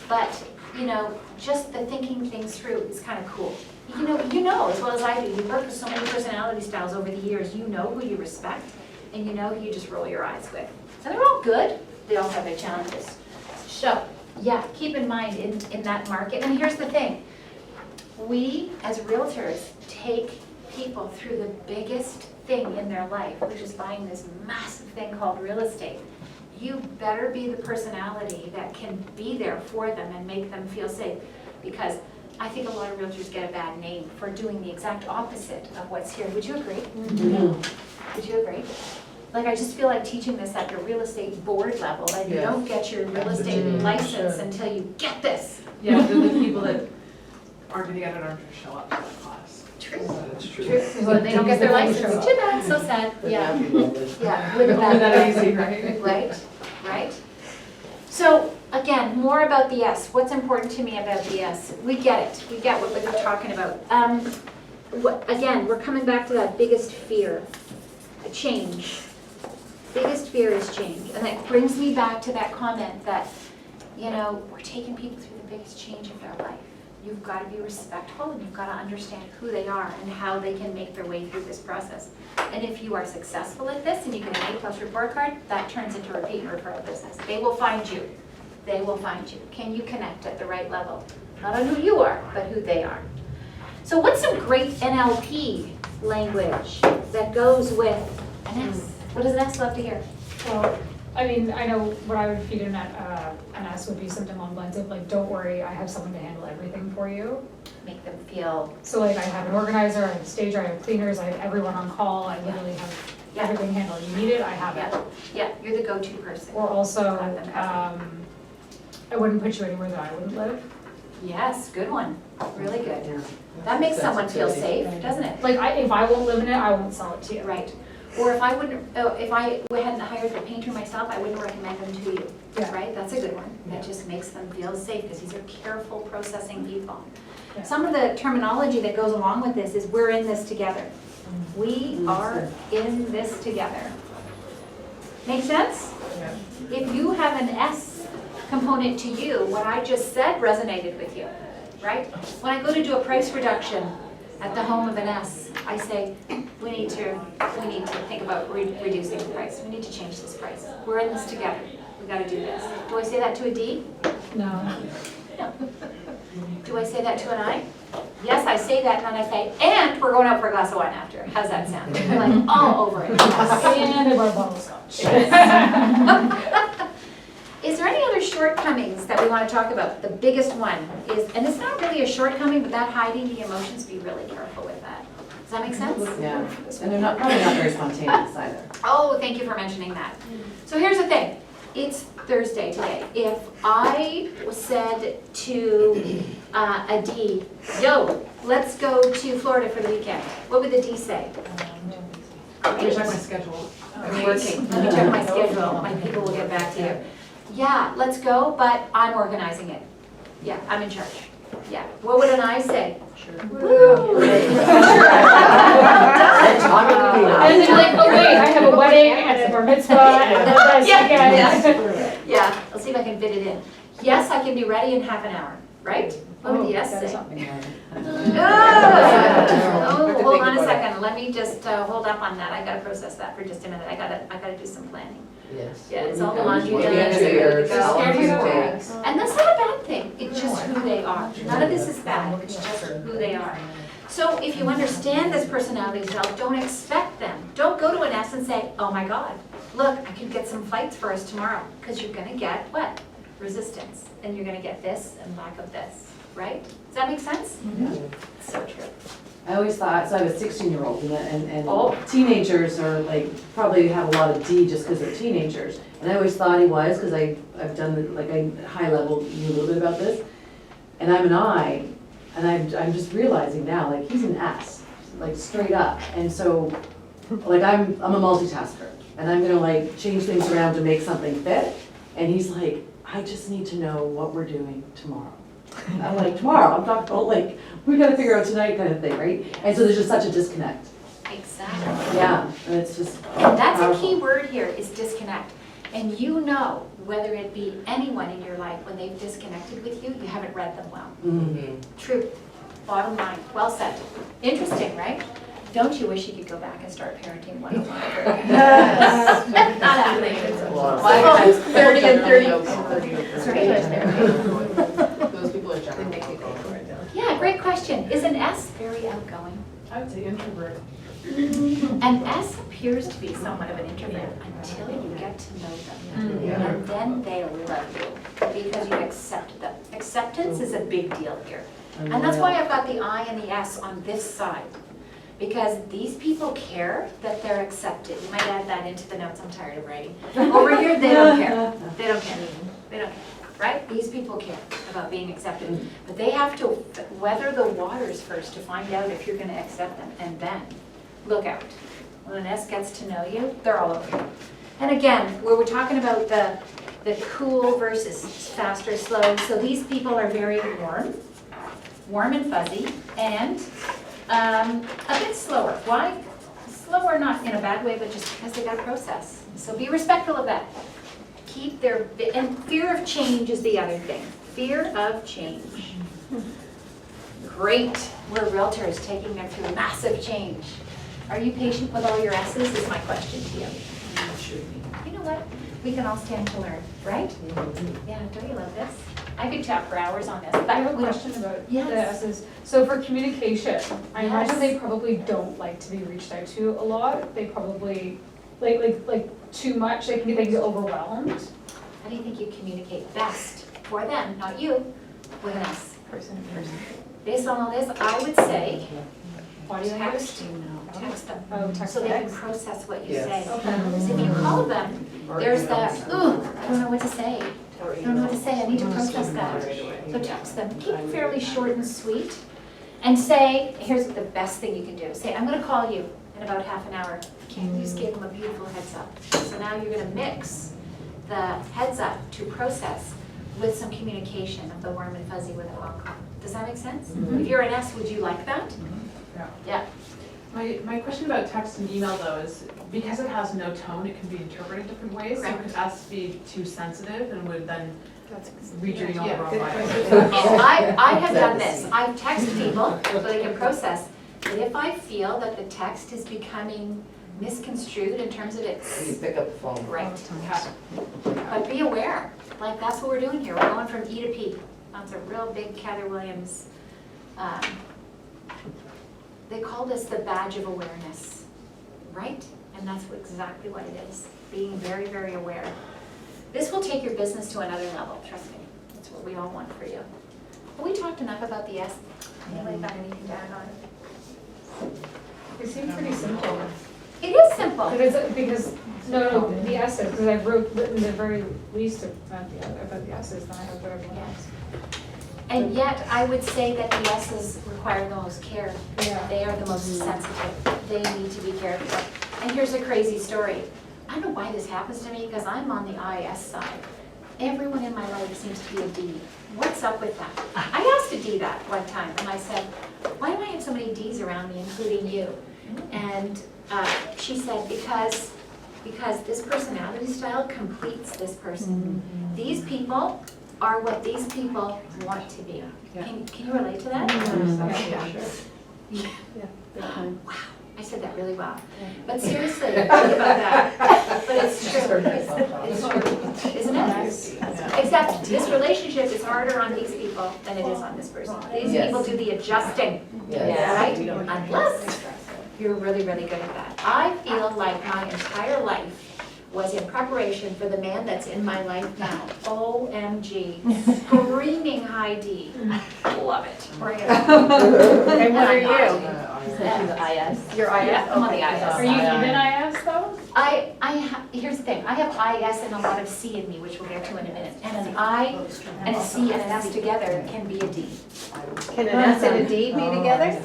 But, you know, just the thinking things through is kind of cool. You know as well as I do, you work with so many personality styles over the years, you know who you respect, and you know who you just roll your eyes with. And they're all good. They all have their challenges. So, yeah, keep in mind in that market, and here's the thing. We, as realtors, take people through the biggest thing in their life, which is buying this massive thing called real estate. You better be the personality that can be there for them and make them feel safe, because I think a lot of realtors get a bad name for doing the exact opposite of what's here. Would you agree? Mm-hmm. Would you agree? Like, I just feel like teaching this at your real estate board level, and you don't get your real estate license until you get this. Yeah, the people that aren't gonna get it aren't gonna show up to that class. True. That's true. True. When they don't get their license, too bad, so sad. Yeah. Yeah. Wouldn't Only that that easy, right? Right, right. So, again, more about the S. What's important to me about the S? We get it. We get what we're talking about. Again, we're coming back to that biggest fear, change. Biggest fear is change. And that brings me back to that comment that, you know, we're taking people through the biggest change of their life. You've got to be respectful, and you've got to understand who they are and how they can make their way through this process. And if you are successful at this and you get an A+ report card, that turns into repeat and referral business. They will find you. They will find you. Can you connect at the right level? Not on who you are, but who they are. So what's some great NLP language that goes with an S? What does an S love to hear? Well, I mean, I know what I would feed in an S would be something along the lines of like, don't worry, I have someone to handle everything for you. Make them feel. So like, I have an organizer, I have a stager, I have cleaners, I have everyone on call, I literally have everything handled. You need it, I have it. Yeah, you're the go-to person. Or also, Have them have I wouldn't put you anywhere that I wouldn't live. Yes, good one. Really good. That makes someone feel safe, doesn't it? Like, if I won't live in it, I won't sell it to you. Right. Or if I hadn't hired the painter myself, I wouldn't recommend them to you. Yeah. Right? That's a good one. That just makes them feel safe, because these are careful processing people. Yeah. Some of the terminology that goes along with this is we're in this together. We are in this together. Make sense? Yeah. If you have an S component to you, what I just said resonated with you, right? When I go to do a price reduction at the home of an S, I say, we need to think about reducing the price. We need to change this price. We're in this together. We got to do this. Do I say that to a D? No. No. Do I say that to an I? Yes, I say that, and then I say, and we're going out for a glass of wine after. How's that sound? You're like all over it. And I bought a bottle of scotch. Is there any other shortcomings that we want to talk about? The biggest one is, and it's not really a shortcoming, but that hiding the emotions, be really careful with that. Does that make sense? Yeah, and they're probably not very spontaneous either. Oh, thank you for mentioning that. So here's the thing. It's Thursday today. If I said to a D, yo, let's go to Florida for the weekend, what would the D say? Let me Great. check my schedule. I'm working. Let me check my schedule. My people will get back to you. Yeah, let's go, but I'm organizing it. Yeah, I'm in charge. Yeah. What would an I say? Woo! And then like, oh wait, I have a wedding and a bar mitzvah and then this again. Yeah, I'll see if I can fit it in. Yes, I can be ready in half an hour, right? What would the yes That is say? something. Oh, hold on a second, let me just hold up on that, I gotta process that for just a minute, I gotta do some planning. Yes. Yeah, it's all the laundry Maybe done, end of it's the year, ready to go. how long does it take? And that's not a bad thing, it's just who they are, none of this is bad, it's just who they are. So if you understand this personality style, don't expect them, don't go to an S and say, oh my God, look, I could get some fights for us tomorrow, because you're gonna get what? Resistance, and you're gonna get this and lack of this. Right? Does that make sense? So true. I always thought, so I have a 16-year-old and Oh. teenagers are like, probably have a lot of D just because they're teenagers. And I always thought he was, because I've done, I high level, knew a little bit about this. And I'm an I, and I'm just realizing now, like, he's an S, like straight up. And so, like, I'm a multitasker. And I'm gonna like change things around to make something fit. And he's like, I just need to know what we're doing tomorrow. I'm like, tomorrow, I'm talking about like, we gotta figure out tonight kind of thing, right? And so there's just such a disconnect. Exactly. Yeah, and it's just That's a key powerful. word here, is disconnect. And you know, whether it be anyone in your life, when they've disconnected with you, you haven't read them well. Mhm. True. Bottom line. Well said. Interesting, right? Don't you wish you could go back and start parenting 101? Not happening. Well, 30 and 30. Those people are generally. Yeah, great question. Is an S very outgoing? I would say introvert. An S appears to be somewhat of an introvert until you get to know them. And then they love you because you accept them. Acceptance is a big deal here. And that's why I've got the I and the S on this side. Because these people care that they're accepted. You might add that into the notes, I'm tired of writing. Over here, they don't care. They don't care. They don't care, right? These people care about being accepted. But they have to weather the waters first to find out if you're gonna accept them. And then, look out. When an S gets to know you, they're all over you. And again, where we're talking about the cool versus fast or slow. So these people are very warm and fuzzy, and a bit slower. Why? Slower, not in a bad way, but just because they got a process. So be respectful of that. Keep their, and fear of change is the other thing. Fear of change. Great. We're realtors taking them through massive change. Are you patient with all your S's is my question to you. You know what? We can all stand to learn, right? Yeah, don't you love this? I could chat for hours on this. I have a question about the Yes. S's. So for communication, I imagine Yes. they probably don't like to be reached out to a lot. They probably, like too much, they can get overwhelmed. How do you think you communicate best for them, not you, with an S? Person to person. Based on all this, I would say Body language? text them. Oh, text So they can them. process what you Yes. say. Okay. Because if you call them, there's that, ooh, I don't know what to say. I don't know what to say, I need to process that. So text them, keep it fairly short and sweet. And say, here's the best thing you can do. Say, I'm gonna call you in about half an hour. Okay, you just gave them a beautiful heads up. So now you're gonna mix the heads up to process with some communication of the warm and fuzzy with a Hong Kong. Does that make sense? If you're an S, would you like that? Yeah. Yeah. My question about text and email though is, because it has no tone, it can be interpreted different ways. So Correct. could S be too sensitive and would then read your email the wrong good way? And I have done this. I've texted people so they can process. But if I feel that the text is becoming misconstrued in terms of You its pick up the phone. right. Okay. But be aware, like that's what we're doing here. We're going from E to P. That's a real big Keller Williams. They call this the badge of awareness, right? And that's exactly what it is, being very, very aware. This will take your business to another level, trust me. That's what we all want for you. Have we talked enough about the S? Anybody got anything to add on it? They seem pretty simple. It is simple. Because the S's, because I've written the very least about the S's than I have about everyone else. And yet, I would say that the S's require the most care. Yeah. They are the most sensitive. They need to be cared for. And here's a crazy story. I don't know why this happens to me, because I'm on the IS side. Everyone in my life seems to be a D. What's up with that? I asked a D that one time, and I said, why do I have so many Ds around me, including you? And she said, because this personality style completes this person. These people are what these people want to be. Can you relate to that? Wow, I said that really well. But seriously, think about that. But it's true. It's true, isn't it? Except this relationship is harder on these people than it is on this person. These people do the adjusting, right? Unless you're really, really good at that. I feel like my entire life was in preparation for the man that's in my life now. OMG, screaming high D. Love it. Bring it on. And what are you? IS. You're IS? Yeah, I'm on the IS. Are you even IS though? Here's the thing, I have IS and a lot of C in me, which we'll get to in a minute. And an I and a C and an S together can be a D. Can an S and a D be together?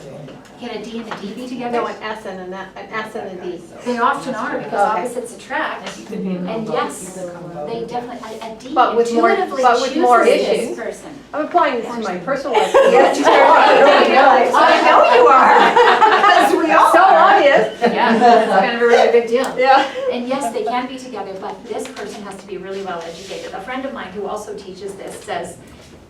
Can a D and a D be together? No, an S and a D. They often are, because Okay. opposites attract. And yes, they definitely, a D But with more- intuitively but with more chooses issues. this person. I'm applying this to my personal life. Yes, you are. I know you are. Because we all so obvious. Yeah, that's kind of a really big deal. Yeah. And yes, they can be together, but this person has to be really well educated. A friend of mine who also teaches this says,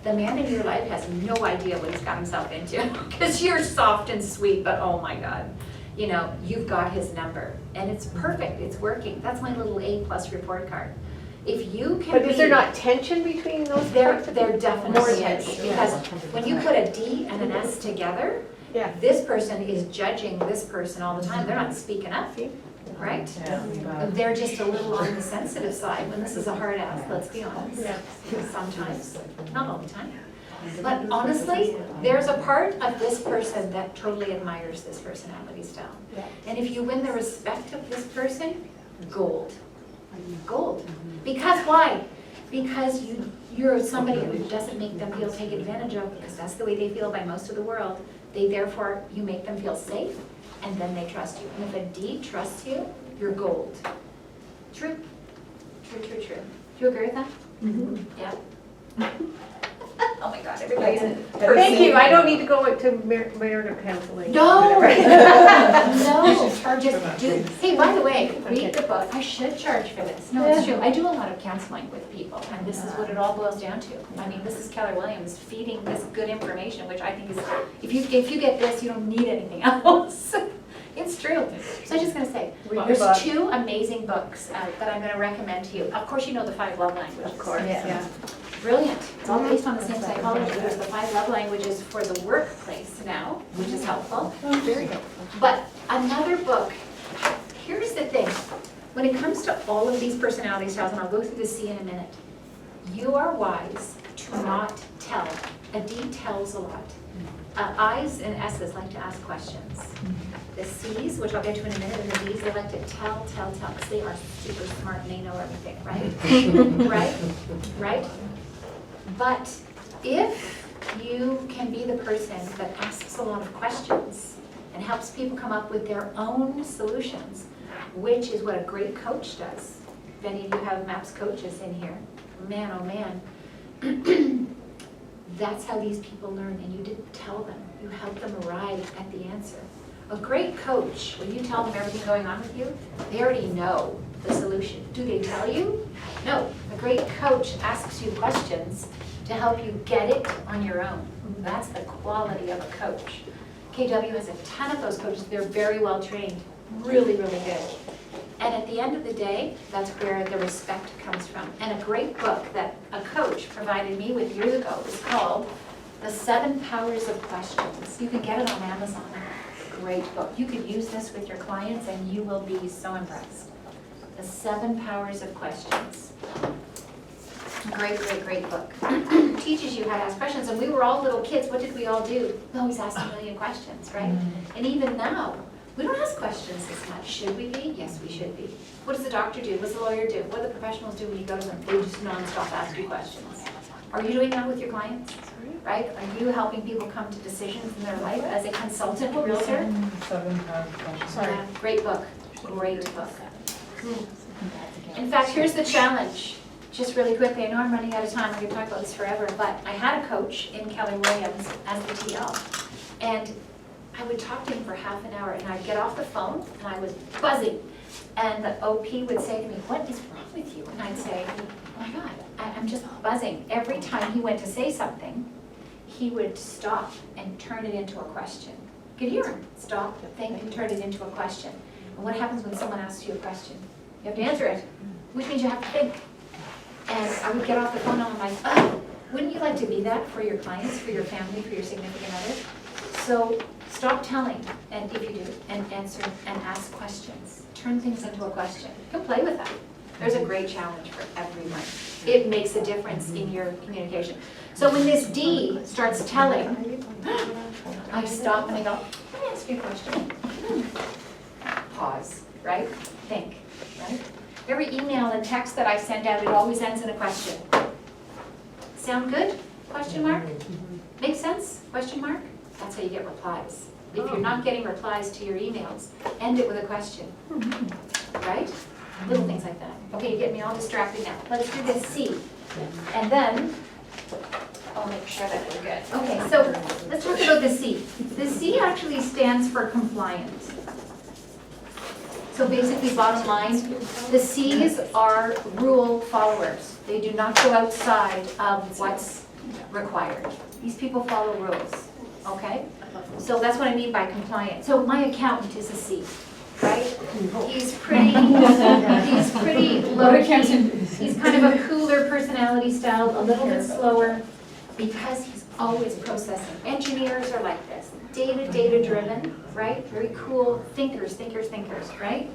the man in your life has no idea what he's got himself into, because you're soft and sweet, but oh my God, you know, you've got his number, and it's perfect, it's working. That's my little A+ report card. If you can But be, is there not tension between those? there parts? definitely More is, tension. because when you put a D and an S together, Yeah. this person is judging this person all the time. They're not speaking up, right? They're just a little on the sensitive side when this is a hard ass, let's be honest. Sometimes, not all the time. But honestly, there's a part of this person that totally admires this personality style. And if you win the respect of this person, gold. Gold. Because why? Because you're somebody who doesn't make them feel taken advantage of, because that's the way they feel by most of the world. Therefore, you make them feel safe, and then they trust you. And if a D trusts you, you're gold. True. True, true, true. Do you agree with that? Yeah. Oh my God, everybody's Thank you, I don't need to go to marital counseling. No! No, charge for just do, hey, by the way, read the book. I should charge for this. No, it's true. I do a lot of counseling with people, and this is what it all boils down to. I mean, this is Keller Williams feeding this good information, which I think is, if you get this, you don't need anything else. It's true. So I'm just gonna say, there's 2 amazing books that I'm gonna recommend to you. Of course, you know the 5 love languages. Of course, yeah. Brilliant. It's all based on the same psychology. There's the 5 love languages for the workplace now, which is helpful. Very helpful. But another book, here's the thing. When it comes to all of these personality styles, and I'll go through the C in a minute, you are wise to not tell. A D tells a lot. I's and S's like to ask questions. The C's, which I'll get to in a minute, and the D's, they like to tell, because they are super smart and they know everything, right? Right? Right? But if you can be the person that asks a lot of questions and helps people come up with their own solutions, which is what a great coach does. If any of you have MAPS coaches in here, man, oh man, that's how these people learn, and you didn't tell them. You helped them arrive at the answer. A great coach, when you tell them everything going on with you, they already know the solution. Do they tell you? No. A great coach asks you questions to help you get it on your own. That's the quality of a coach. KW has a ton of those coaches. They're very well trained, really, really good. And at the end of the day, that's where the respect comes from. And a great book that a coach provided me with years ago is called The 7 Powers of Questions. You can get it on Amazon. Great book. You could use this with your clients and you will be so impressed. The 7 Powers of Questions. Great, great, great book. Teaches you how to ask questions. And we were all little kids. What did we all do? We always asked a million questions, right? And even now, we don't ask questions as much. Should we be? Yes, we should be. What does the doctor do? What does the lawyer do? What do the professionals do when you go to them? They just nonstop ask you questions. Are you doing that with your clients? Right? Are you helping people come to decisions in their life as a consultant realtor? 7 times. Sorry. Great book. Great book. In fact, here's the challenge. Just really quickly, I know I'm running out of time, I could talk about this forever, but I had a coach in Kelly Williams as the TL. And I would talk to him for half an hour and I'd get off the phone and I was buzzing. And the OP would say to me, what is wrong with you? And I'd say, oh my God, I'm just buzzing. Every time he went to say something, he would stop and turn it into a question. You could hear him stop, think, and turn it into a question. And what happens when someone asks you a question? You have to answer it, which means you have to think. And I would get off the phone and I'm like, oh, wouldn't you like to be that for your clients, for your family, for your significant other? So stop telling, and if you do, and answer and ask questions. Turn things into a question. You can play with that. There's a great challenge for everyone. It makes a difference in your communication. So when this D starts telling, I stop and I go, let me ask you a question. Pause, right? Think, right? Every email and text that I send out, it always ends in a question. Sound good? Question mark? Make sense? Question mark? That's how you get replies. If you're not getting replies to your emails, end it with a question. Right? Little things like that. Okay, you get me all distracted now. Let's do this C. And then, I'll make sure that we're good. Okay, so let's talk about the C. The C actually stands for compliance. So basically, bottom line, the C's are rule followers. They do not go outside of what's required. These people follow rules, okay? So that's what I mean by compliant. So my accountant is a C, right? He's pretty low key. He's kind of a cooler personality style, a little bit slower, because he's always processing. Engineers are like this, data driven, right? Very cool thinkers, right?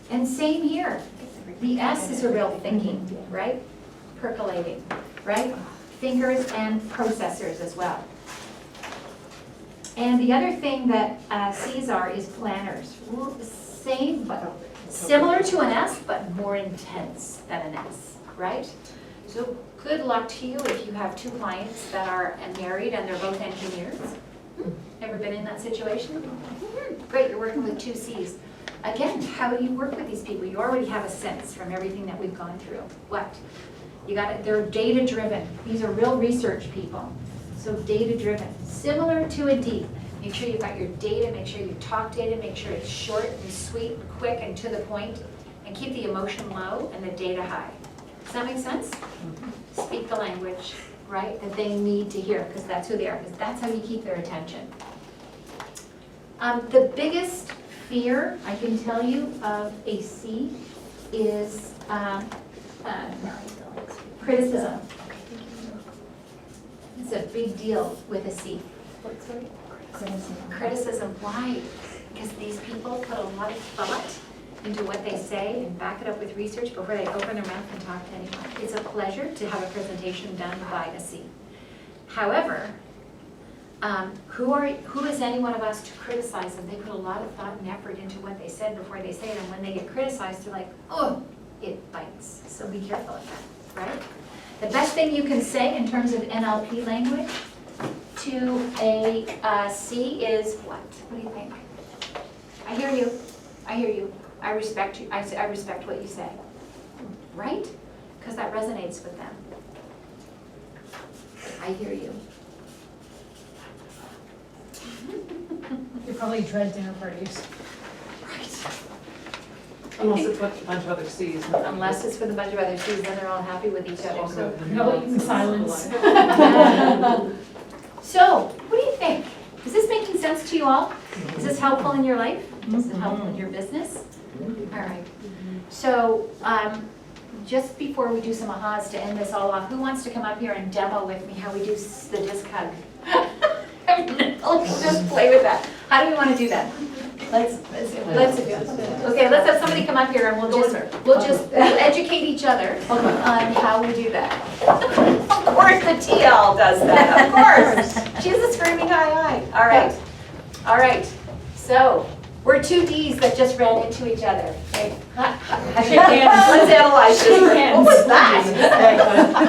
And same here. The S is a real thinking, right? Percolating, right? Thinkers and processors as well. And the other thing that C's are is planners. Same, but similar to an S, but more intense than an S, right? So good luck to you if you have two clients that are married and they're both engineers. Ever been in that situation? Great, you're working with two C's. Again, how do you work with these people? You already have a sense from everything that we've gone through. What? You got it. They're data driven. These are real research people. So data driven, similar to a D. Make sure you've got your data, make sure you talk data, make sure it's short and sweet, quick and to the point, and keep the emotion low and the data high. Does that make sense? Speak the language, right, that they need to hear, because that's who they are, because that's how you keep their attention. The biggest fear, I can tell you, of a C is criticism. It's a big deal with a C. Criticism. Why? Because these people put a lot of thought into what they say and back it up with research before they open their mouth and talk to anyone. It's a pleasure to have a presentation done by a C. However, who is any one of us to criticize them? They put a lot of thought and effort into what they said before they say it, and when they get criticized, they're like, oh, it bites. So be careful of that, right? The best thing you can say in terms of NLP language to a C is what? What do you think? I hear you. I hear you. I respect you. I respect what you say. Right? Because that resonates with them. I hear you. You probably dread dinner parties. Right. Unless it's with a bunch of other C's. Unless it's with a bunch of other C's, then they're all happy with each other. So, No, in silence. so what do you think? Is this making sense to you all? Is this helpful in your life? Is it helpful in your business? All right. So just before we do some ahas to end this all off, who wants to come up here and demo with me how we do the disc hug? Let's just play with that. How do we want to do that? Let's okay, let's have somebody come up here and we'll educate each other on how we do that. Of course the TL does that, of course. She's a screaming aye. All right. So we're two Ds that just ran into each other. Okay. Shake hands. Let's analyze this. What was that?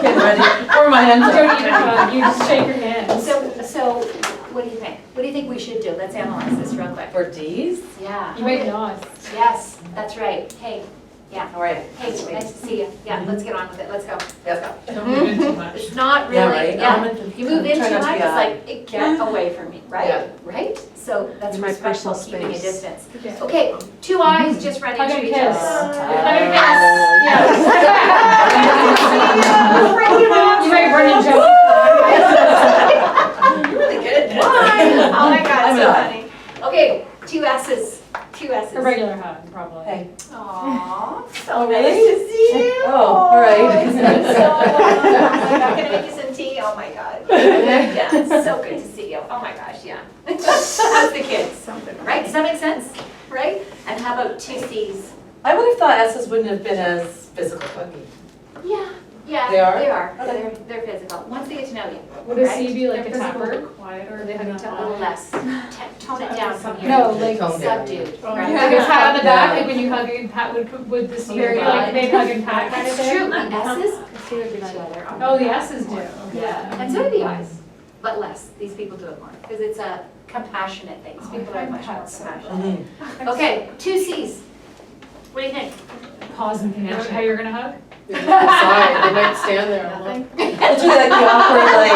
Get ready. Or my hands. You don't even hug, you just shake your hands. So what do you think? What do you think we should do? Let's analyze this real quick. For Ds? Yeah. You made nods. Yes, that's right. Hey, yeah. All right. Hey, nice to see you. Yeah, let's get on with it. Let's go. Yep. Don't move in too much. It's not Yeah, really, right. yeah. You move in Try too not to much, be it's like, get away from me, right? Yeah. Right? So that's My respectful, personal keeping a space. distance. Yeah. Okay, two eyes just run Hug into and each kiss. other. Hug and kiss. You might run into Really good. Oh my God, I'm so not. funny. Okay, two S's, two S's. a regular hug, probably. Hey. Aww, so Oh, nice really? to see you. Oh, all right. It's been so long. Oh my God, can I make you some tea? Oh my God. Yeah, it's so good to see you. Oh my gosh, yeah. How's the kids? Right, does that make sense? Right? And how about two C's? I would have thought S's wouldn't have been as physical. Yeah, yeah, They are? they are. Okay. They're physical. Once they get to know you. Would a right? C be like a They're physical, tapper? quiet, or Or they hug and A tap? little less. Tone it down from here. No, like Tone down. Subdued. Oh, right? like a pat on the back, Yeah. like when you hug and pat, would the C be Very like good. big hug and pat kind of It's thing? true, the S's, See what we together. Oh, the S's do. yeah, and so do the I's, but less. These people do it more, because it's a compassionate thing. These people are much more compassionate. Mhm. Okay, two C's. What do you think? Pause and think about how you're gonna hug. Sorry, they might stand there. Literally like the awkward, like.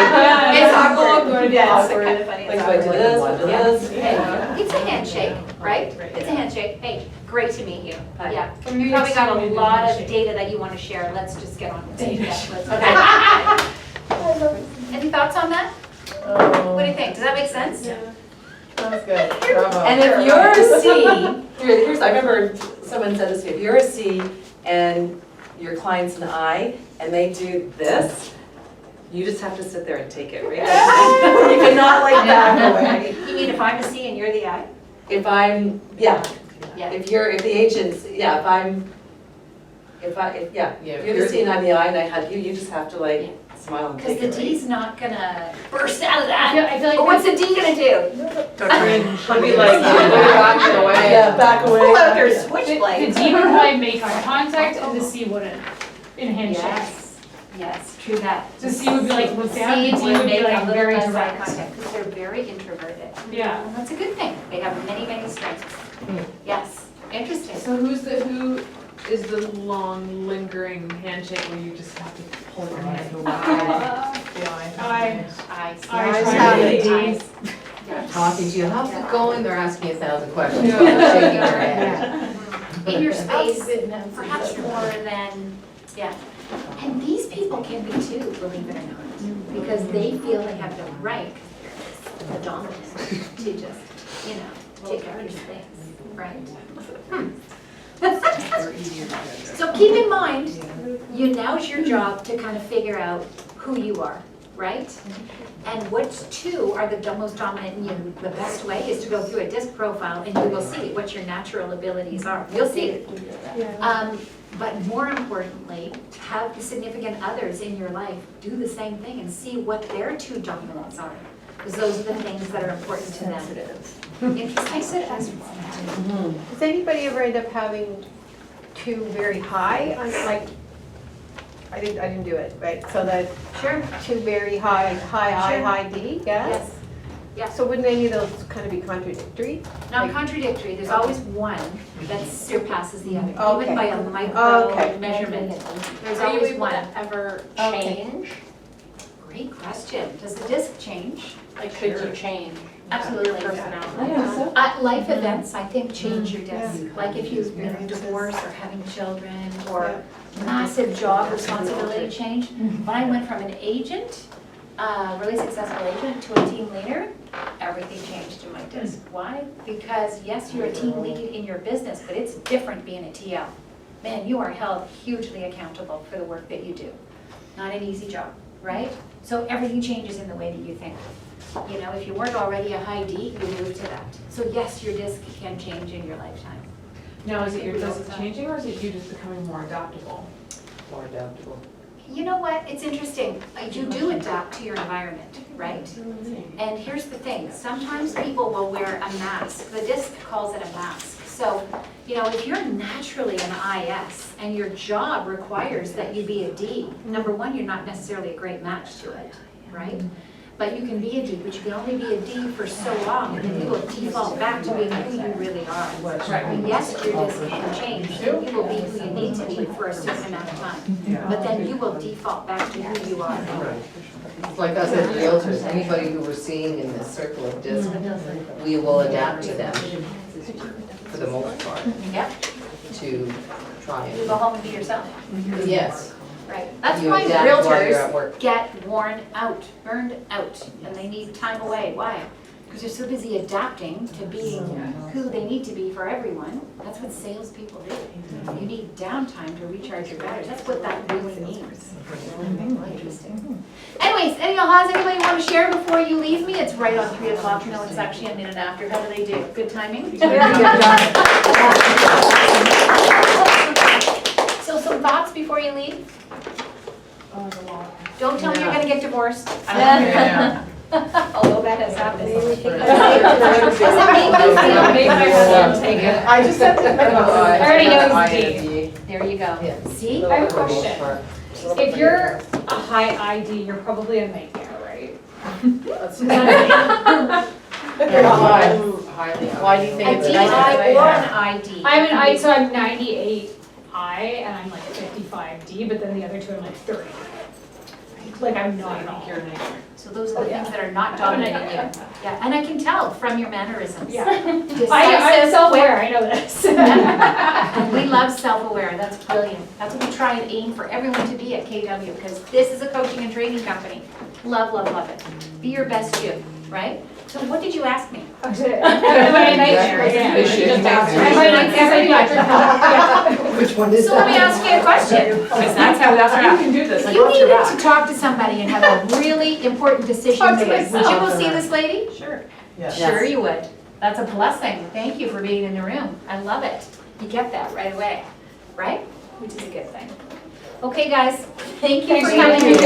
It's awkward. Yeah, it's Awkward. kind of funny. Like, It's do I do awkward. this, do I do Yeah. this? Hey, it's a handshake, right? It's a handshake. Hey, great to meet you. Hi. Yeah. Or maybe You probably it's got a maybe lot of handshake. data that you want to share. Let's just get on with it. Data. Yeah, let's- Any thoughts on that? What do you think? Does that make sense? That was good. Bravo. And if you're a C, here's, I remember someone said this to me, if you're a C and your client's an I, and they do this, you just have to sit there and take it, right? You cannot like back away. You mean if I'm a C and you're the I? If I'm, yeah, Yeah. if the agent's, yeah, if you're the C and I'm the I and I hug you, you just have to like smile and Because take the it, right? D's not gonna burst out of I that. feel But what's the D gonna do? I'd be like, backing away. Yeah, back away. Pull out their Yeah. The switchblade. D would probably make eye contact and the C wouldn't in a handshake. Yes, yes, true that. The C would be like look down, C the D would be make a like little very less eye direct. contact because they're very introverted. Yeah. And that's a good thing. They have many, many strengths. Yes, interesting. So who is the long lingering handshake where you just have to pull your hand away? I Eyes. try have to it. D. Yes. Talking to you, how's it going? They're asking you 1,000 questions, Yeah. shaking their head. In your space, perhaps more than, yeah. And these people can be too, believe it or not, because they feel they have the right, the dominant, to just, take care of your things, right? So keep in mind, now's your job to kind of figure out who you are, right? And which two are the most dominant in you. The best way is to go through a disc profile and you will see what your natural abilities are. You'll see it. But more importantly, have the significant others in your life do the same thing and see what their two dominants are. Because those are the things that are important to them. Interesting. Does anybody ever end up having two very high, like, I didn't do it, right? So that Sure. two very high I, Sure. high D, yeah? Yes. Yeah. So wouldn't any of those kind of be contradictory? Not contradictory. There's always one that surpasses the other, Okay. even by a micro Okay. measurement. There's Are you always able one. to ever Okay. change? Great question. Does the disc change? Like, could you change? Absolutely. I Personality. think so. Life events, I think, change your disc. Like if you've been divorced or having children or massive job responsibility change. When I went from an agent, really successful agent, to a team leader, everything changed in my disc. Why? Because yes, you're a team lead in your business, but it's different being a TL. Man, you are held hugely accountable for the work that you do. Not an easy job, right? So everything changes in the way that you think. If you weren't already a high D, you move to that. So yes, your disc can change in your lifetime. Now, is it your disc changing or is it you just becoming more adaptable? More adaptable. You know what? It's interesting. You do adapt to your environment, right? And here's the thing. Sometimes people will wear a mask. The disc calls it a mask. So, if you're naturally an IS and your job requires that you be a D, number one, you're not necessarily a great match to it, right? But you can be a D, but you can only be a D for so long, and then you will default back to being who you really are. And yes, your disc can change, and you will be who you need to be for a certain amount of time. But then you will default back to who you are. Like us as realtors, anybody who we're seeing in this circle of disc, we will adapt to them for the most part, Yep, to try you and, go home and be yourself. yes. Right. That's You why adapt while you're at realtors work. get worn out, burned out, and they need time away. Why? Because they're so busy adapting to being who they need to be for everyone. That's what salespeople do. You need downtime to recharge your batteries. That's what that really means. Interesting. Anyways, any ahas anybody want to share before you leave me? It's right on 3 o'clock. No, it's actually a minute after. How do they do? Good timing? So some thoughts before you leave? Don't tell me you're gonna get divorced. Although that has happened. Does it make you feel? I just said that. I already know it's D. There you go. Yeah. See? I have a question. If you're a high ID, you're probably a nightmare, right? Why do you A think it's DI or an ID? I'm an I, so I'm 98 I and I'm like 55 D, but then the other two I'm like 30. Like I'm not at all. So those are the things that are not dominating you. Yeah, and I can tell from your mannerisms. Yeah. I'm Decisive, self-aware, I know this. And we love self-aware, that's brilliant. That's what we try and aim for everyone to be at KW, because this is a coaching and training company. Love, love, love it. Be your best you, right? So what did you ask me? Am I a nightmare? Yeah. Am I a nightmare? Which one is So let me that? ask you a question. That's how you can do this. If you needed to talk to somebody and have a really important decision Talk to made, would you myself. go see this lady? Sure. Sure you would. That's a blessing. Thank you for being in the room. I love it. You get that right away, right? Which is a good thing. Okay, guys, thank you for Thanks for coming. having me.